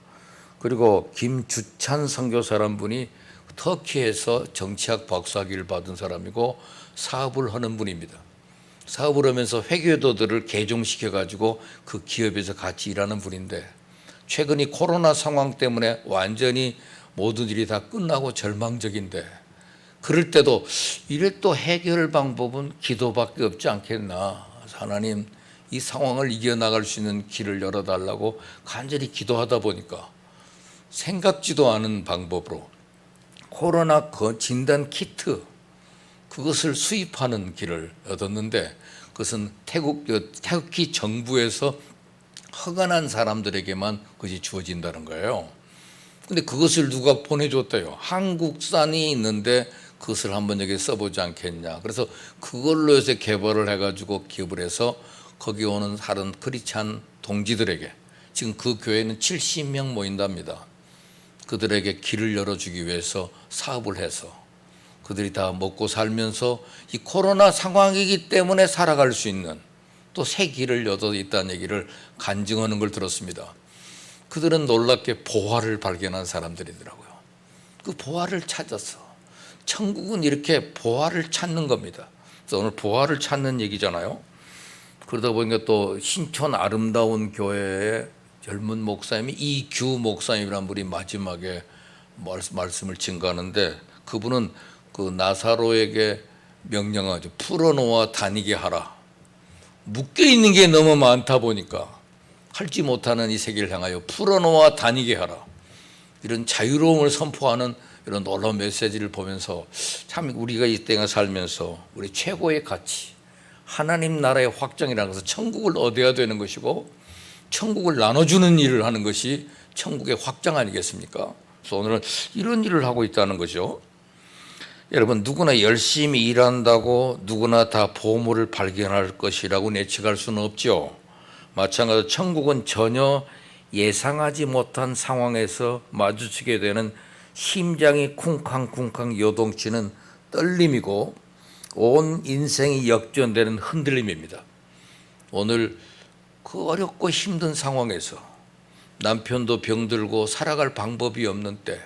그리고 김주찬 선교사란 분이 터키에서 정치학 박사학위를 받은 사람이고 사업을 하는 분입니다. 사업을 하면서 회계도들을 개종시켜가지고 그 기업에서 같이 일하는 분인데, 최근 이 코로나 상황 때문에 완전히 모든 일이 다 끝나고 절망적인데, 그럴 때도 이래 또 해결 방법은 기도밖에 없지 않겠나. 하나님 이 상황을 이겨나갈 수 있는 길을 열어달라고 간절히 기도하다 보니까 생각지도 않은 방법으로 코로나 진단 키트 그것을 수입하는 길을 얻었는데, 그것은 태극기 정부에서 허가난 사람들에게만 그것이 주어진다는 거예요. 근데 그것을 누가 보내줬대요. 한국산이 있는데 그것을 한번 여기 써보지 않겠냐. 그래서 그걸로 요새 개발을 해가지고 기업을 해서 거기 오는 다른 크리스찬 동지들에게, 지금 그 교회는 70명 모인답니다. 그들에게 길을 열어주기 위해서 사업을 해서 그들이 다 먹고 살면서 이 코로나 상황이기 때문에 살아갈 수 있는 또 새 길을 열어 있다는 얘기를 간증하는 걸 들었습니다. 그들은 놀랍게 보화를 발견한 사람들이더라고요. 그 보화를 찾았어. 천국은 이렇게 보화를 찾는 겁니다. 그래서 오늘 보화를 찾는 얘기잖아요. 그러다 보니까 또 신촌 아름다운 교회의 젊은 목사님이 이규 목사님이라는 분이 마지막에 말씀을 증거하는데, 그분은 그 나사로에게 명령하죠. 풀어놓아 다니게 하라. 묶여 있는 게 너무 많다 보니까 할지 못하는 이 세계를 향하여 풀어놓아 다니게 하라. 이런 자유로움을 선포하는 이런 놀라운 메시지를 보면서 참 우리가 이 땅에 살면서 우리 최고의 가치, 하나님 나라의 확장이라는 것은 천국을 얻어야 되는 것이고 천국을 나눠주는 일을 하는 것이 천국의 확장 아니겠습니까? 그래서 오늘은 이런 일을 하고 있다는 거죠. 여러분, 누구나 열심히 일한다고 누구나 다 보물을 발견할 것이라고 예측할 수는 없죠. 마찬가지로 천국은 전혀 예상하지 못한 상황에서 마주치게 되는 심장이 쿵쾅쿵쾅 요동치는 떨림이고 온 인생이 역전되는 흔들림입니다. 오늘 그 어렵고 힘든 상황에서 남편도 병들고 살아갈 방법이 없는 때,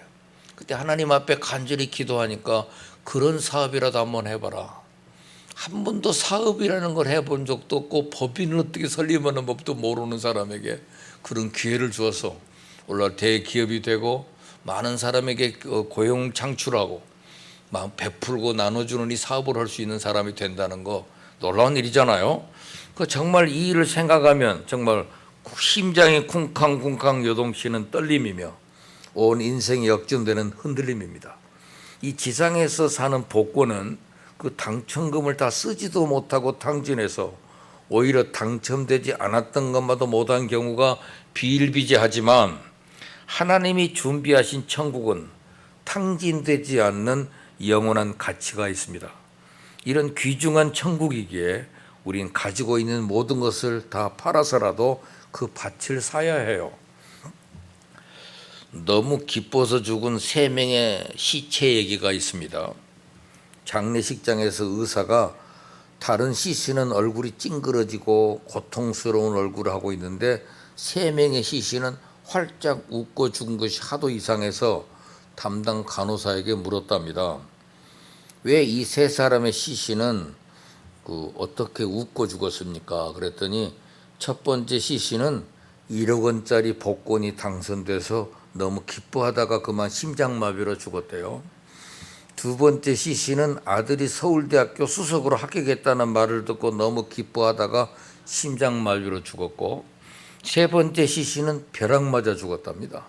그때 하나님 앞에 간절히 기도하니까 그런 사업이라도 한번 해봐라. 한 번도 사업이라는 걸 해본 적도 없고 법인을 어떻게 설립하는 법도 모르는 사람에게 그런 기회를 주어서 오늘 대기업이 되고 많은 사람에게 고용 창출하고 베풀고 나눠주는 이 사업을 할 수 있는 사람이 된다는 거 놀라운 일이잖아요. 그 정말 이 일을 생각하면 정말 심장이 쿵쾅쿵쾅 요동치는 떨림이며 온 인생이 역전되는 흔들림입니다. 이 지상에서 사는 복권은 그 당첨금을 다 쓰지도 못하고 탕진해서 오히려 당첨되지 않았던 것마도 못한 경우가 비일비재하지만, 하나님이 준비하신 천국은 탕진되지 않는 영원한 가치가 있습니다. 이런 귀중한 천국이기에 우린 가지고 있는 모든 것을 다 팔아서라도 그 밭을 사야 해요. 너무 기뻐서 죽은 3명의 시체 얘기가 있습니다. 장례식장에서 의사가 다른 시신은 얼굴이 찡그러지고 고통스러운 얼굴을 하고 있는데 3명의 시신은 활짝 웃고 죽은 것이 하도 이상해서 담당 간호사에게 물었답니다. 왜 이 3사람의 시신은 어떻게 웃고 죽었습니까? 그랬더니 첫 번째 시신은 1억 원짜리 복권이 당선돼서 너무 기뻐하다가 그만 심장마비로 죽었대요. 두 번째 시신은 아들이 서울대학교 수석으로 합격했다는 말을 듣고 너무 기뻐하다가 심장마비로 죽었고, 세 번째 시신은 벼락 맞아 죽었답니다.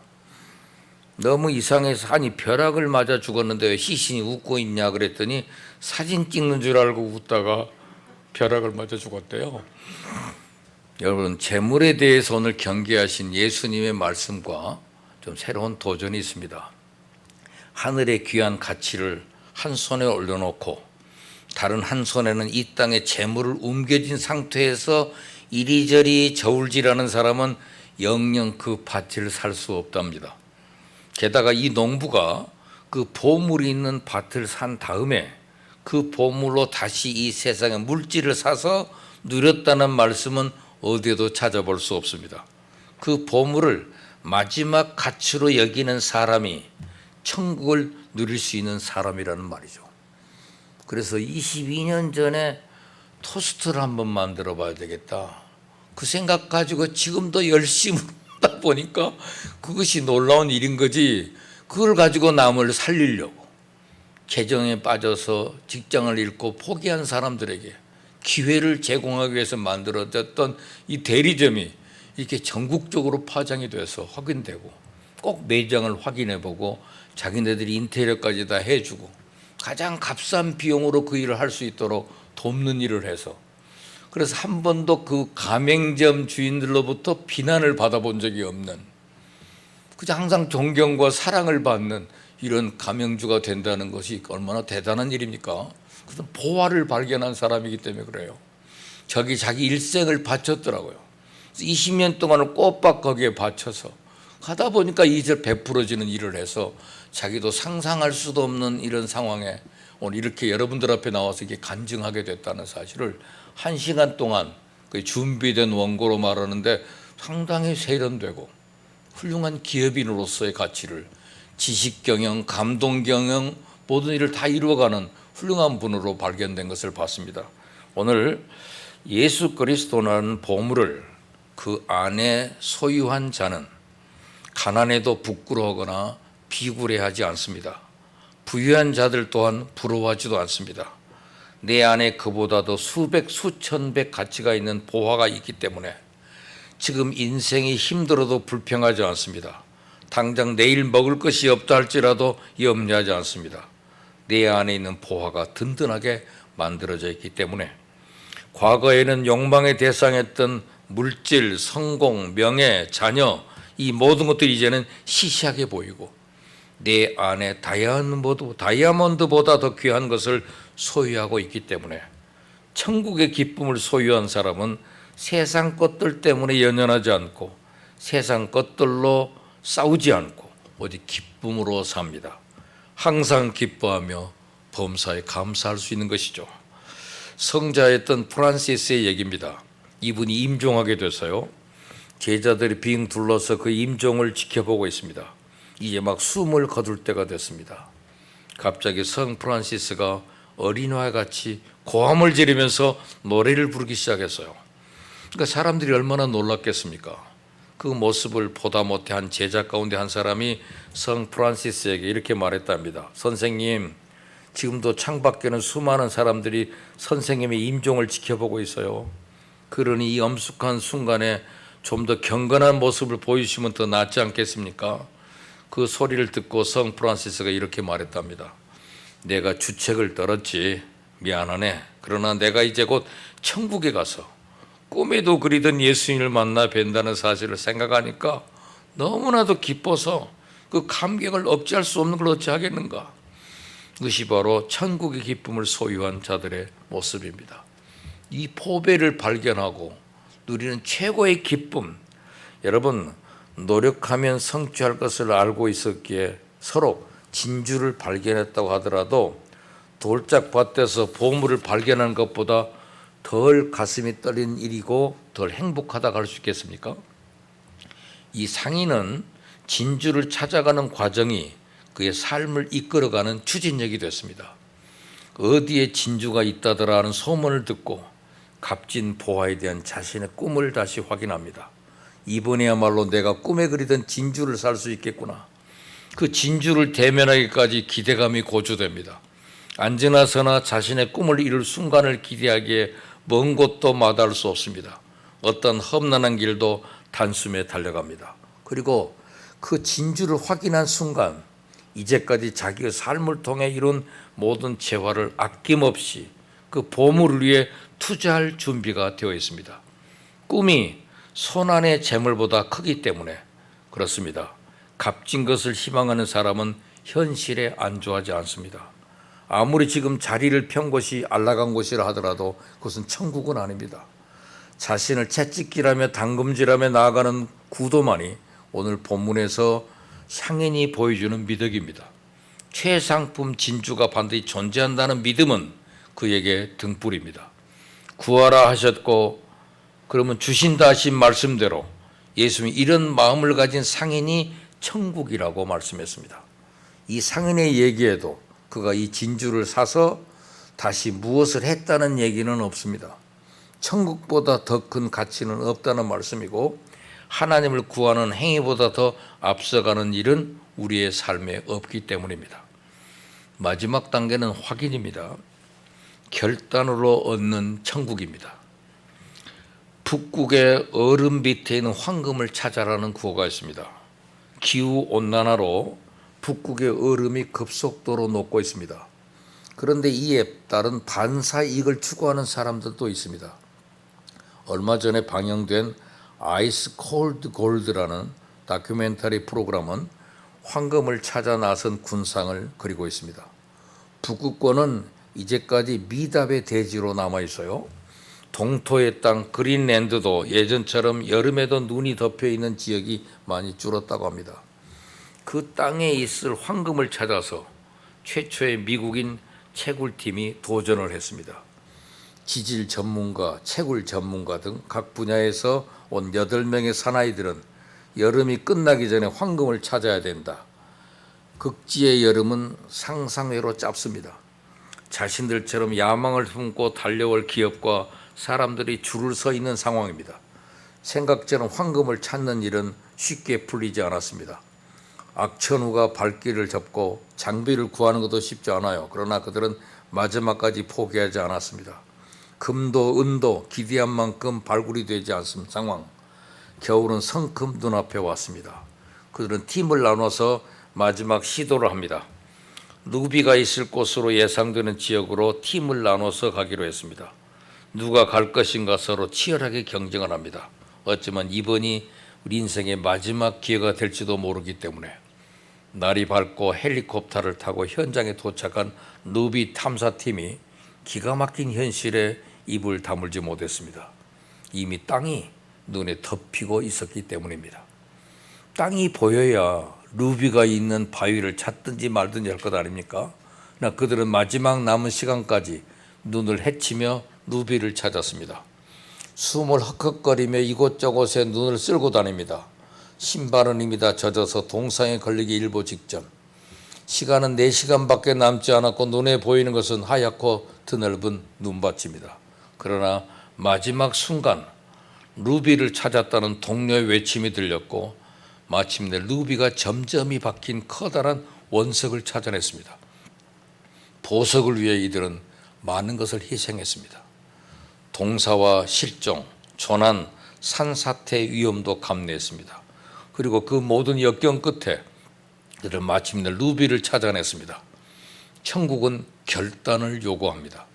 너무 이상해서 아니 벼락을 맞아 죽었는데 왜 시신이 웃고 있냐 그랬더니 사진 찍는 줄 알고 웃다가 벼락을 맞아 죽었대요. 여러분, 재물에 대해서 오늘 경계하신 예수님의 말씀과 좀 새로운 도전이 있습니다. 하늘의 귀한 가치를 한 손에 올려놓고 다른 한 손에는 이 땅의 재물을 옮겨진 상태에서 이리저리 저울질하는 사람은 영영 그 밭을 살 수 없답니다. 게다가 이 농부가 그 보물이 있는 밭을 산 다음에 그 보물로 다시 이 세상의 물질을 사서 누렸다는 말씀은 어디에도 찾아볼 수 없습니다. 그 보물을 마지막 가치로 여기는 사람이 천국을 누릴 수 있는 사람이라는 말이죠. 그래서 22년 전에 토스트를 한번 만들어 봐야 되겠다. 그 생각 가지고 지금도 열심히 하다 보니까 그것이 놀라운 일인 거지. 그걸 가지고 남을 살리려고 계정에 빠져서 직장을 잃고 포기한 사람들에게 기회를 제공하기 위해서 만들어졌던 이 대리점이 이렇게 전국적으로 파장이 돼서 확인되고 꼭 매장을 확인해보고 자기네들이 인테리어까지 다 해주고 가장 값싼 비용으로 그 일을 할 수 있도록 돕는 일을 해서, 그래서 한 번도 그 가맹점 주인들로부터 비난을 받아본 적이 없는, 그저 항상 존경과 사랑을 받는 이런 가맹주가 된다는 것이 얼마나 대단한 일입니까? 그래서 보화를 발견한 사람이기 때문에 그래요. 자기 일생을 바쳤더라고요. 20년 동안을 꼬박 거기에 바쳐서 하다 보니까 이제 베풀어지는 일을 해서 자기도 상상할 수도 없는 이런 상황에 오늘 이렇게 여러분들 앞에 나와서 이렇게 간증하게 됐다는 사실을 1시간 동안 그 준비된 원고로 말하는데 상당히 세련되고 훌륭한 기업인으로서의 가치를 지식경영, 감동경영 모든 일을 다 이루어가는 훌륭한 분으로 발견된 것을 봤습니다. 오늘 예수 그리스도라는 보물을 그 안에 소유한 자는 가난해도 부끄러워하거나 비굴해하지 않습니다. 부유한 자들 또한 부러워하지도 않습니다. 내 안에 그보다도 수백 수천 배 가치가 있는 보화가 있기 때문에 지금 인생이 힘들어도 불평하지 않습니다. 당장 내일 먹을 것이 없다 할지라도 염려하지 않습니다. 내 안에 있는 보화가 든든하게 만들어져 있기 때문에 과거에는 욕망의 대상이었던 물질, 성공, 명예, 자녀 이 모든 것들이 이제는 시시하게 보이고 내 안에 다이아몬드보다 더 귀한 것을 소유하고 있기 때문에 천국의 기쁨을 소유한 사람은 세상 것들 때문에 연연하지 않고 세상 것들로 싸우지 않고 오직 기쁨으로 삽니다. 항상 기뻐하며 범사에 감사할 수 있는 것이죠. 성자였던 프란시스의 얘기입니다. 이분이 임종하게 돼서요, 제자들이 빙 둘러서 그 임종을 지켜보고 있습니다. 이제 막 숨을 거둘 때가 됐습니다. 갑자기 성 프란시스가 어린아이 같이 고함을 지르면서 노래를 부르기 시작했어요. 그러니까 사람들이 얼마나 놀랐겠습니까? 그 모습을 보다 못해 한 제자 가운데 한 사람이 성 프란시스에게 이렇게 말했답니다. 선생님, 지금도 창밖에는 수많은 사람들이 선생님의 임종을 지켜보고 있어요. 그러니 이 엄숙한 순간에 좀 더 경건한 모습을 보여주시면 더 낫지 않겠습니까? 그 소리를 듣고 성 프란시스가 이렇게 말했답니다. 내가 주책을 떨었지, 미안하네. 그러나 내가 이제 곧 천국에 가서 꿈에도 그리던 예수님을 만나 뵌다는 사실을 생각하니까 너무나도 기뻐서 그 감격을 억제할 수 없는 걸 어찌하겠는가. 그것이 바로 천국의 기쁨을 소유한 자들의 모습입니다. 이 보배를 발견하고 누리는 최고의 기쁨, 여러분 노력하면 성취할 것을 알고 있었기에 서로 진주를 발견했다고 하더라도 돌짝밭에서 보물을 발견한 것보다 덜 가슴이 떨리는 일이고 덜 행복하다고 할 수 있겠습니까? 이 상인은 진주를 찾아가는 과정이 그의 삶을 이끌어가는 추진력이 됐습니다. 어디에 진주가 있다더라 하는 소문을 듣고 값진 보화에 대한 자신의 꿈을 다시 확인합니다. 이번에야말로 내가 꿈에 그리던 진주를 살 수 있겠구나. 그 진주를 대면하기까지 기대감이 고조됩니다. 안지나서나 자신의 꿈을 이룰 순간을 기대하기에 먼 곳도 마다할 수 없습니다. 어떤 험난한 길도 단숨에 달려갑니다. 그리고 그 진주를 확인한 순간 이제까지 자기의 삶을 통해 이룬 모든 재화를 아낌없이 그 보물을 위해 투자할 준비가 되어 있습니다. 꿈이 손안의 재물보다 크기 때문에 그렇습니다. 값진 것을 희망하는 사람은 현실에 안주하지 않습니다. 아무리 지금 자리를 편 곳이 안락한 곳이라 하더라도 그것은 천국은 아닙니다. 자신을 채찍질하며 당금질하며 나아가는 구도만이 오늘 본문에서 상인이 보여주는 미덕입니다. 최상품 진주가 반드시 존재한다는 믿음은 그에게 등불입니다. 구하라 하셨고 그러면 주신다 하신 말씀대로 예수님이 이런 마음을 가진 상인이 천국이라고 말씀했습니다. 이 상인의 얘기에도 그가 이 진주를 사서 다시 무엇을 했다는 얘기는 없습니다. 천국보다 더 큰 가치는 없다는 말씀이고 하나님을 구하는 행위보다 더 앞서가는 일은 우리의 삶에 없기 때문입니다. 마지막 단계는 확인입니다. 결단으로 얻는 천국입니다. 북극의 얼음 밑에 있는 황금을 찾아라는 구호가 있습니다. 기후온난화로 북극의 얼음이 급속도로 녹고 있습니다. 그런데 이에 따른 반사 이익을 추구하는 사람들도 있습니다. 얼마 전에 방영된 아이스 콜드 골드라는 다큐멘터리 프로그램은 황금을 찾아 나선 군상을 그리고 있습니다. 북극권은 이제까지 미답의 대지로 남아 있어요. 동토의 땅 그린랜드도 예전처럼 여름에도 눈이 덮여 있는 지역이 많이 줄었다고 합니다. 그 땅에 있을 황금을 찾아서 최초의 미국인 채굴팀이 도전을 했습니다. 지질 전문가, 채굴 전문가 등 각 분야에서 온 8명의 사나이들은 여름이 끝나기 전에 황금을 찾아야 된다. 극지의 여름은 상상외로 짧습니다. 자신들처럼 야망을 품고 달려올 기업과 사람들이 줄을 서 있는 상황입니다. 생각처럼 황금을 찾는 일은 쉽게 풀리지 않았습니다. 악천후가 발길을 접고 장비를 구하는 것도 쉽지 않아요. 그러나 그들은 마지막까지 포기하지 않았습니다. 금도 은도 기대한 만큼 발굴이 되지 않은 상황. 겨울은 성큼 눈앞에 왔습니다. 그들은 팀을 나눠서 마지막 시도를 합니다. 루비가 있을 곳으로 예상되는 지역으로 팀을 나눠서 가기로 했습니다. 누가 갈 것인가 서로 치열하게 경쟁을 합니다. 어쩌면 이번이 우리 인생의 마지막 기회가 될지도 모르기 때문에 날이 밝고 헬리콥터를 타고 현장에 도착한 루비 탐사팀이 기가 막힌 현실에 입을 다물지 못했습니다. 이미 땅이 눈에 덮이고 있었기 때문입니다. 땅이 보여야 루비가 있는 바위를 찾든지 말든지 할 것 아닙니까? 그러나 그들은 마지막 남은 시간까지 눈을 헤치며 루비를 찾았습니다. 숨을 헉헉거리며 이곳저곳에 눈을 쓸고 다닙니다. 신발은 이미 다 젖어서 동상에 걸리기 일보 직전. 시간은 4시간밖에 남지 않았고 눈에 보이는 것은 하얗고 드넓은 눈밭입니다. 그러나 마지막 순간 루비를 찾았다는 동료의 외침이 들렸고 마침내 루비가 점점이 박힌 커다란 원석을 찾아냈습니다. 보석을 위해 이들은 많은 것을 희생했습니다. 동사와 실종, 조난, 산사태 위험도 감내했습니다. 그리고 그 모든 역경 끝에 그들은 마침내 루비를 찾아냈습니다. 천국은 결단을 요구합니다.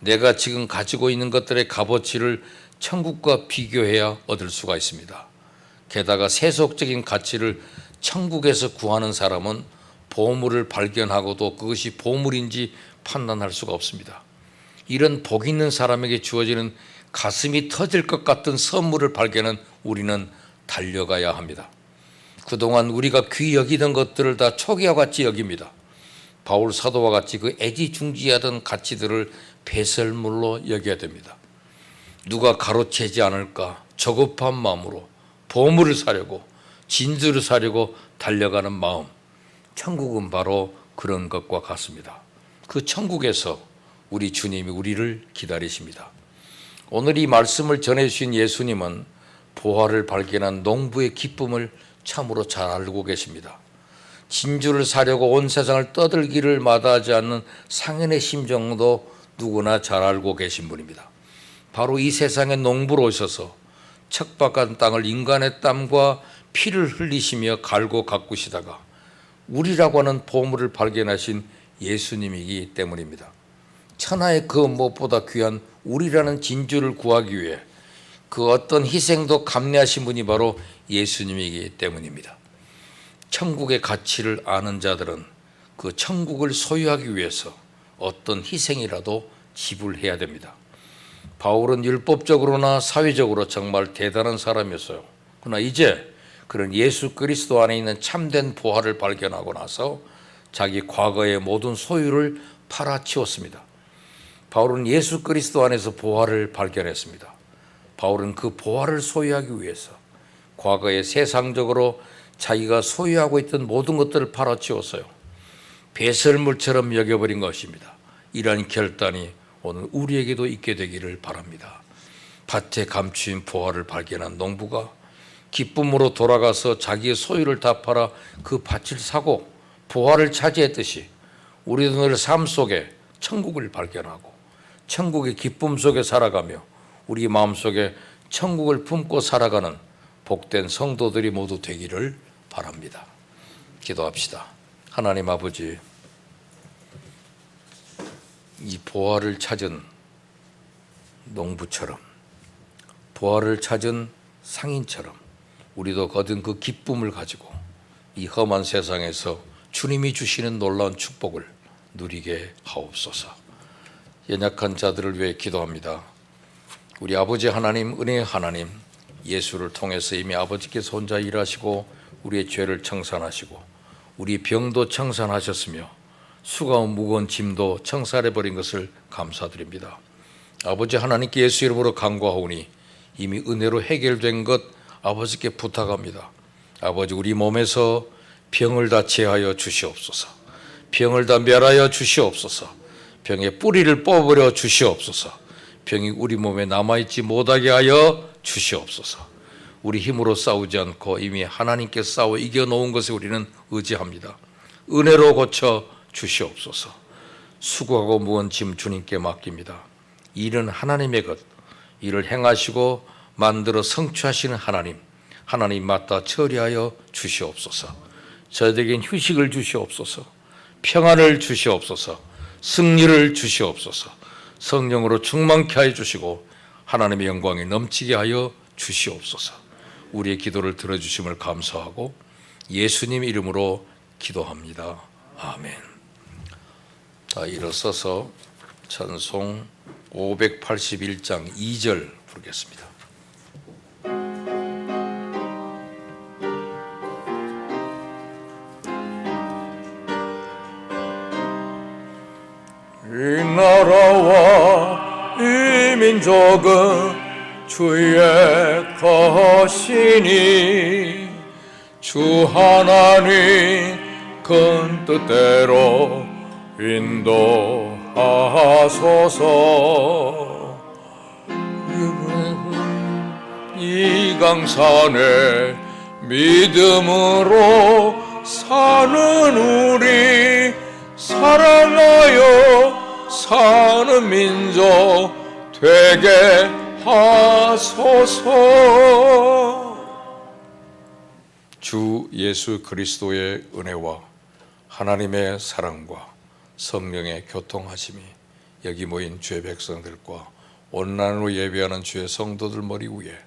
내가 지금 가지고 있는 것들의 값어치를 천국과 비교해야 얻을 수가 있습니다. 게다가 세속적인 가치를 천국에서 구하는 사람은 보물을 발견하고도 그것이 보물인지 판단할 수가 없습니다. 이런 복 있는 사람에게 주어지는 가슴이 터질 것 같은 선물을 발견한 우리는 달려가야 합니다. 그동안 우리가 귀히 여기던 것들을 다 초기와 같이 여깁니다. 바울 사도와 같이 그 애지중지하던 가치들을 배설물로 여겨야 됩니다. 누가 가로채지 않을까 저급한 마음으로 보물을 사려고 진주를 사려고 달려가는 마음, 천국은 바로 그런 것과 같습니다. 그 천국에서 우리 주님이 우리를 기다리십니다. 오늘 이 말씀을 전해주신 예수님은 보화를 발견한 농부의 기쁨을 참으로 잘 알고 계십니다. 진주를 사려고 온 세상을 떠들기를 마다하지 않는 상인의 심정도 누구나 잘 알고 계신 분입니다. 바로 이 세상의 농부로 오셔서 척박한 땅을 인간의 땀과 피를 흘리시며 갈고 가꾸시다가 우리라고 하는 보물을 발견하신 예수님이기 때문입니다. 천하의 그 무엇보다 귀한 우리라는 진주를 구하기 위해 그 어떤 희생도 감내하신 분이 바로 예수님이기 때문입니다. 천국의 가치를 아는 자들은 그 천국을 소유하기 위해서 어떤 희생이라도 지불해야 됩니다. 바울은 율법적으로나 사회적으로 정말 대단한 사람이었어요. 그러나 이제 그런 예수 그리스도 안에 있는 참된 보화를 발견하고 나서 자기 과거의 모든 소유를 팔아치웠습니다. 바울은 예수 그리스도 안에서 보화를 발견했습니다. 바울은 그 보화를 소유하기 위해서 과거에 세상적으로 자기가 소유하고 있던 모든 것들을 팔아치웠어요. 배설물처럼 여겨버린 것입니다. 이러한 결단이 오늘 우리에게도 있게 되기를 바랍니다. 밭에 감추인 보화를 발견한 농부가 기쁨으로 돌아가서 자기의 소유를 다 팔아 그 밭을 사고 보화를 차지했듯이 우리도 늘 삶 속에 천국을 발견하고 천국의 기쁨 속에 살아가며 우리 마음속에 천국을 품고 살아가는 복된 성도들이 모두 되기를 바랍니다. 기도합시다. 하나님 아버지, 이 보화를 찾은 농부처럼 보화를 찾은 상인처럼 우리도 거둔 그 기쁨을 가지고 이 험한 세상에서 주님이 주시는 놀라운 축복을 누리게 하옵소서. 연약한 자들을 위해 기도합니다. 우리 아버지 하나님, 은혜의 하나님, 예수를 통해서 이미 아버지께서 혼자 일하시고 우리의 죄를 청산하시고 우리 병도 청산하셨으며 수고하고 무거운 짐도 청산해버린 것을 감사드립니다. 아버지 하나님께 예수 이름으로 간구하오니 이미 은혜로 해결된 것 아버지께 부탁합니다. 아버지, 우리 몸에서 병을 다 제하여 주시옵소서. 병을 다 멸하여 주시옵소서. 병의 뿌리를 뽑으려 주시옵소서. 병이 우리 몸에 남아있지 못하게 하여 주시옵소서. 우리 힘으로 싸우지 않고 이미 하나님께 싸워 이겨놓은 것에 우리는 의지합니다. 은혜로 고쳐 주시옵소서. 수고하고 무거운 짐 주님께 맡깁니다. 일은 하나님의 것, 이를 행하시고 만들어 성취하시는 하나님, 하나님 맡아 처리하여 주시옵소서. 저에겐 휴식을 주시옵소서. 평안을 주시옵소서. 승리를 주시옵소서. 성령으로 충만케 하여 주시고 하나님의 영광이 넘치게 하여 주시옵소서. 우리의 기도를 들어주심을 감사하고 예수님 이름으로 기도합니다. 아멘. 자, 일어서서 찬송 581장 2절 부르겠습니다. 이 나라와 이 민족은 주의 것이니 주 하나님 큰 뜻대로 인도하소서. 이 강산에 믿음으로 사는 우리 사랑하여 사는 민족 되게 하소서. 주 예수 그리스도의 은혜와 하나님의 사랑과 성령의 교통하심이 여기 모인 주의 백성들과 온난으로 예배하는 주의 성도들 머리 위에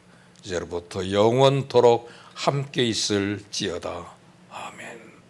이제부터 영원토록 함께 있을지어다. 아멘.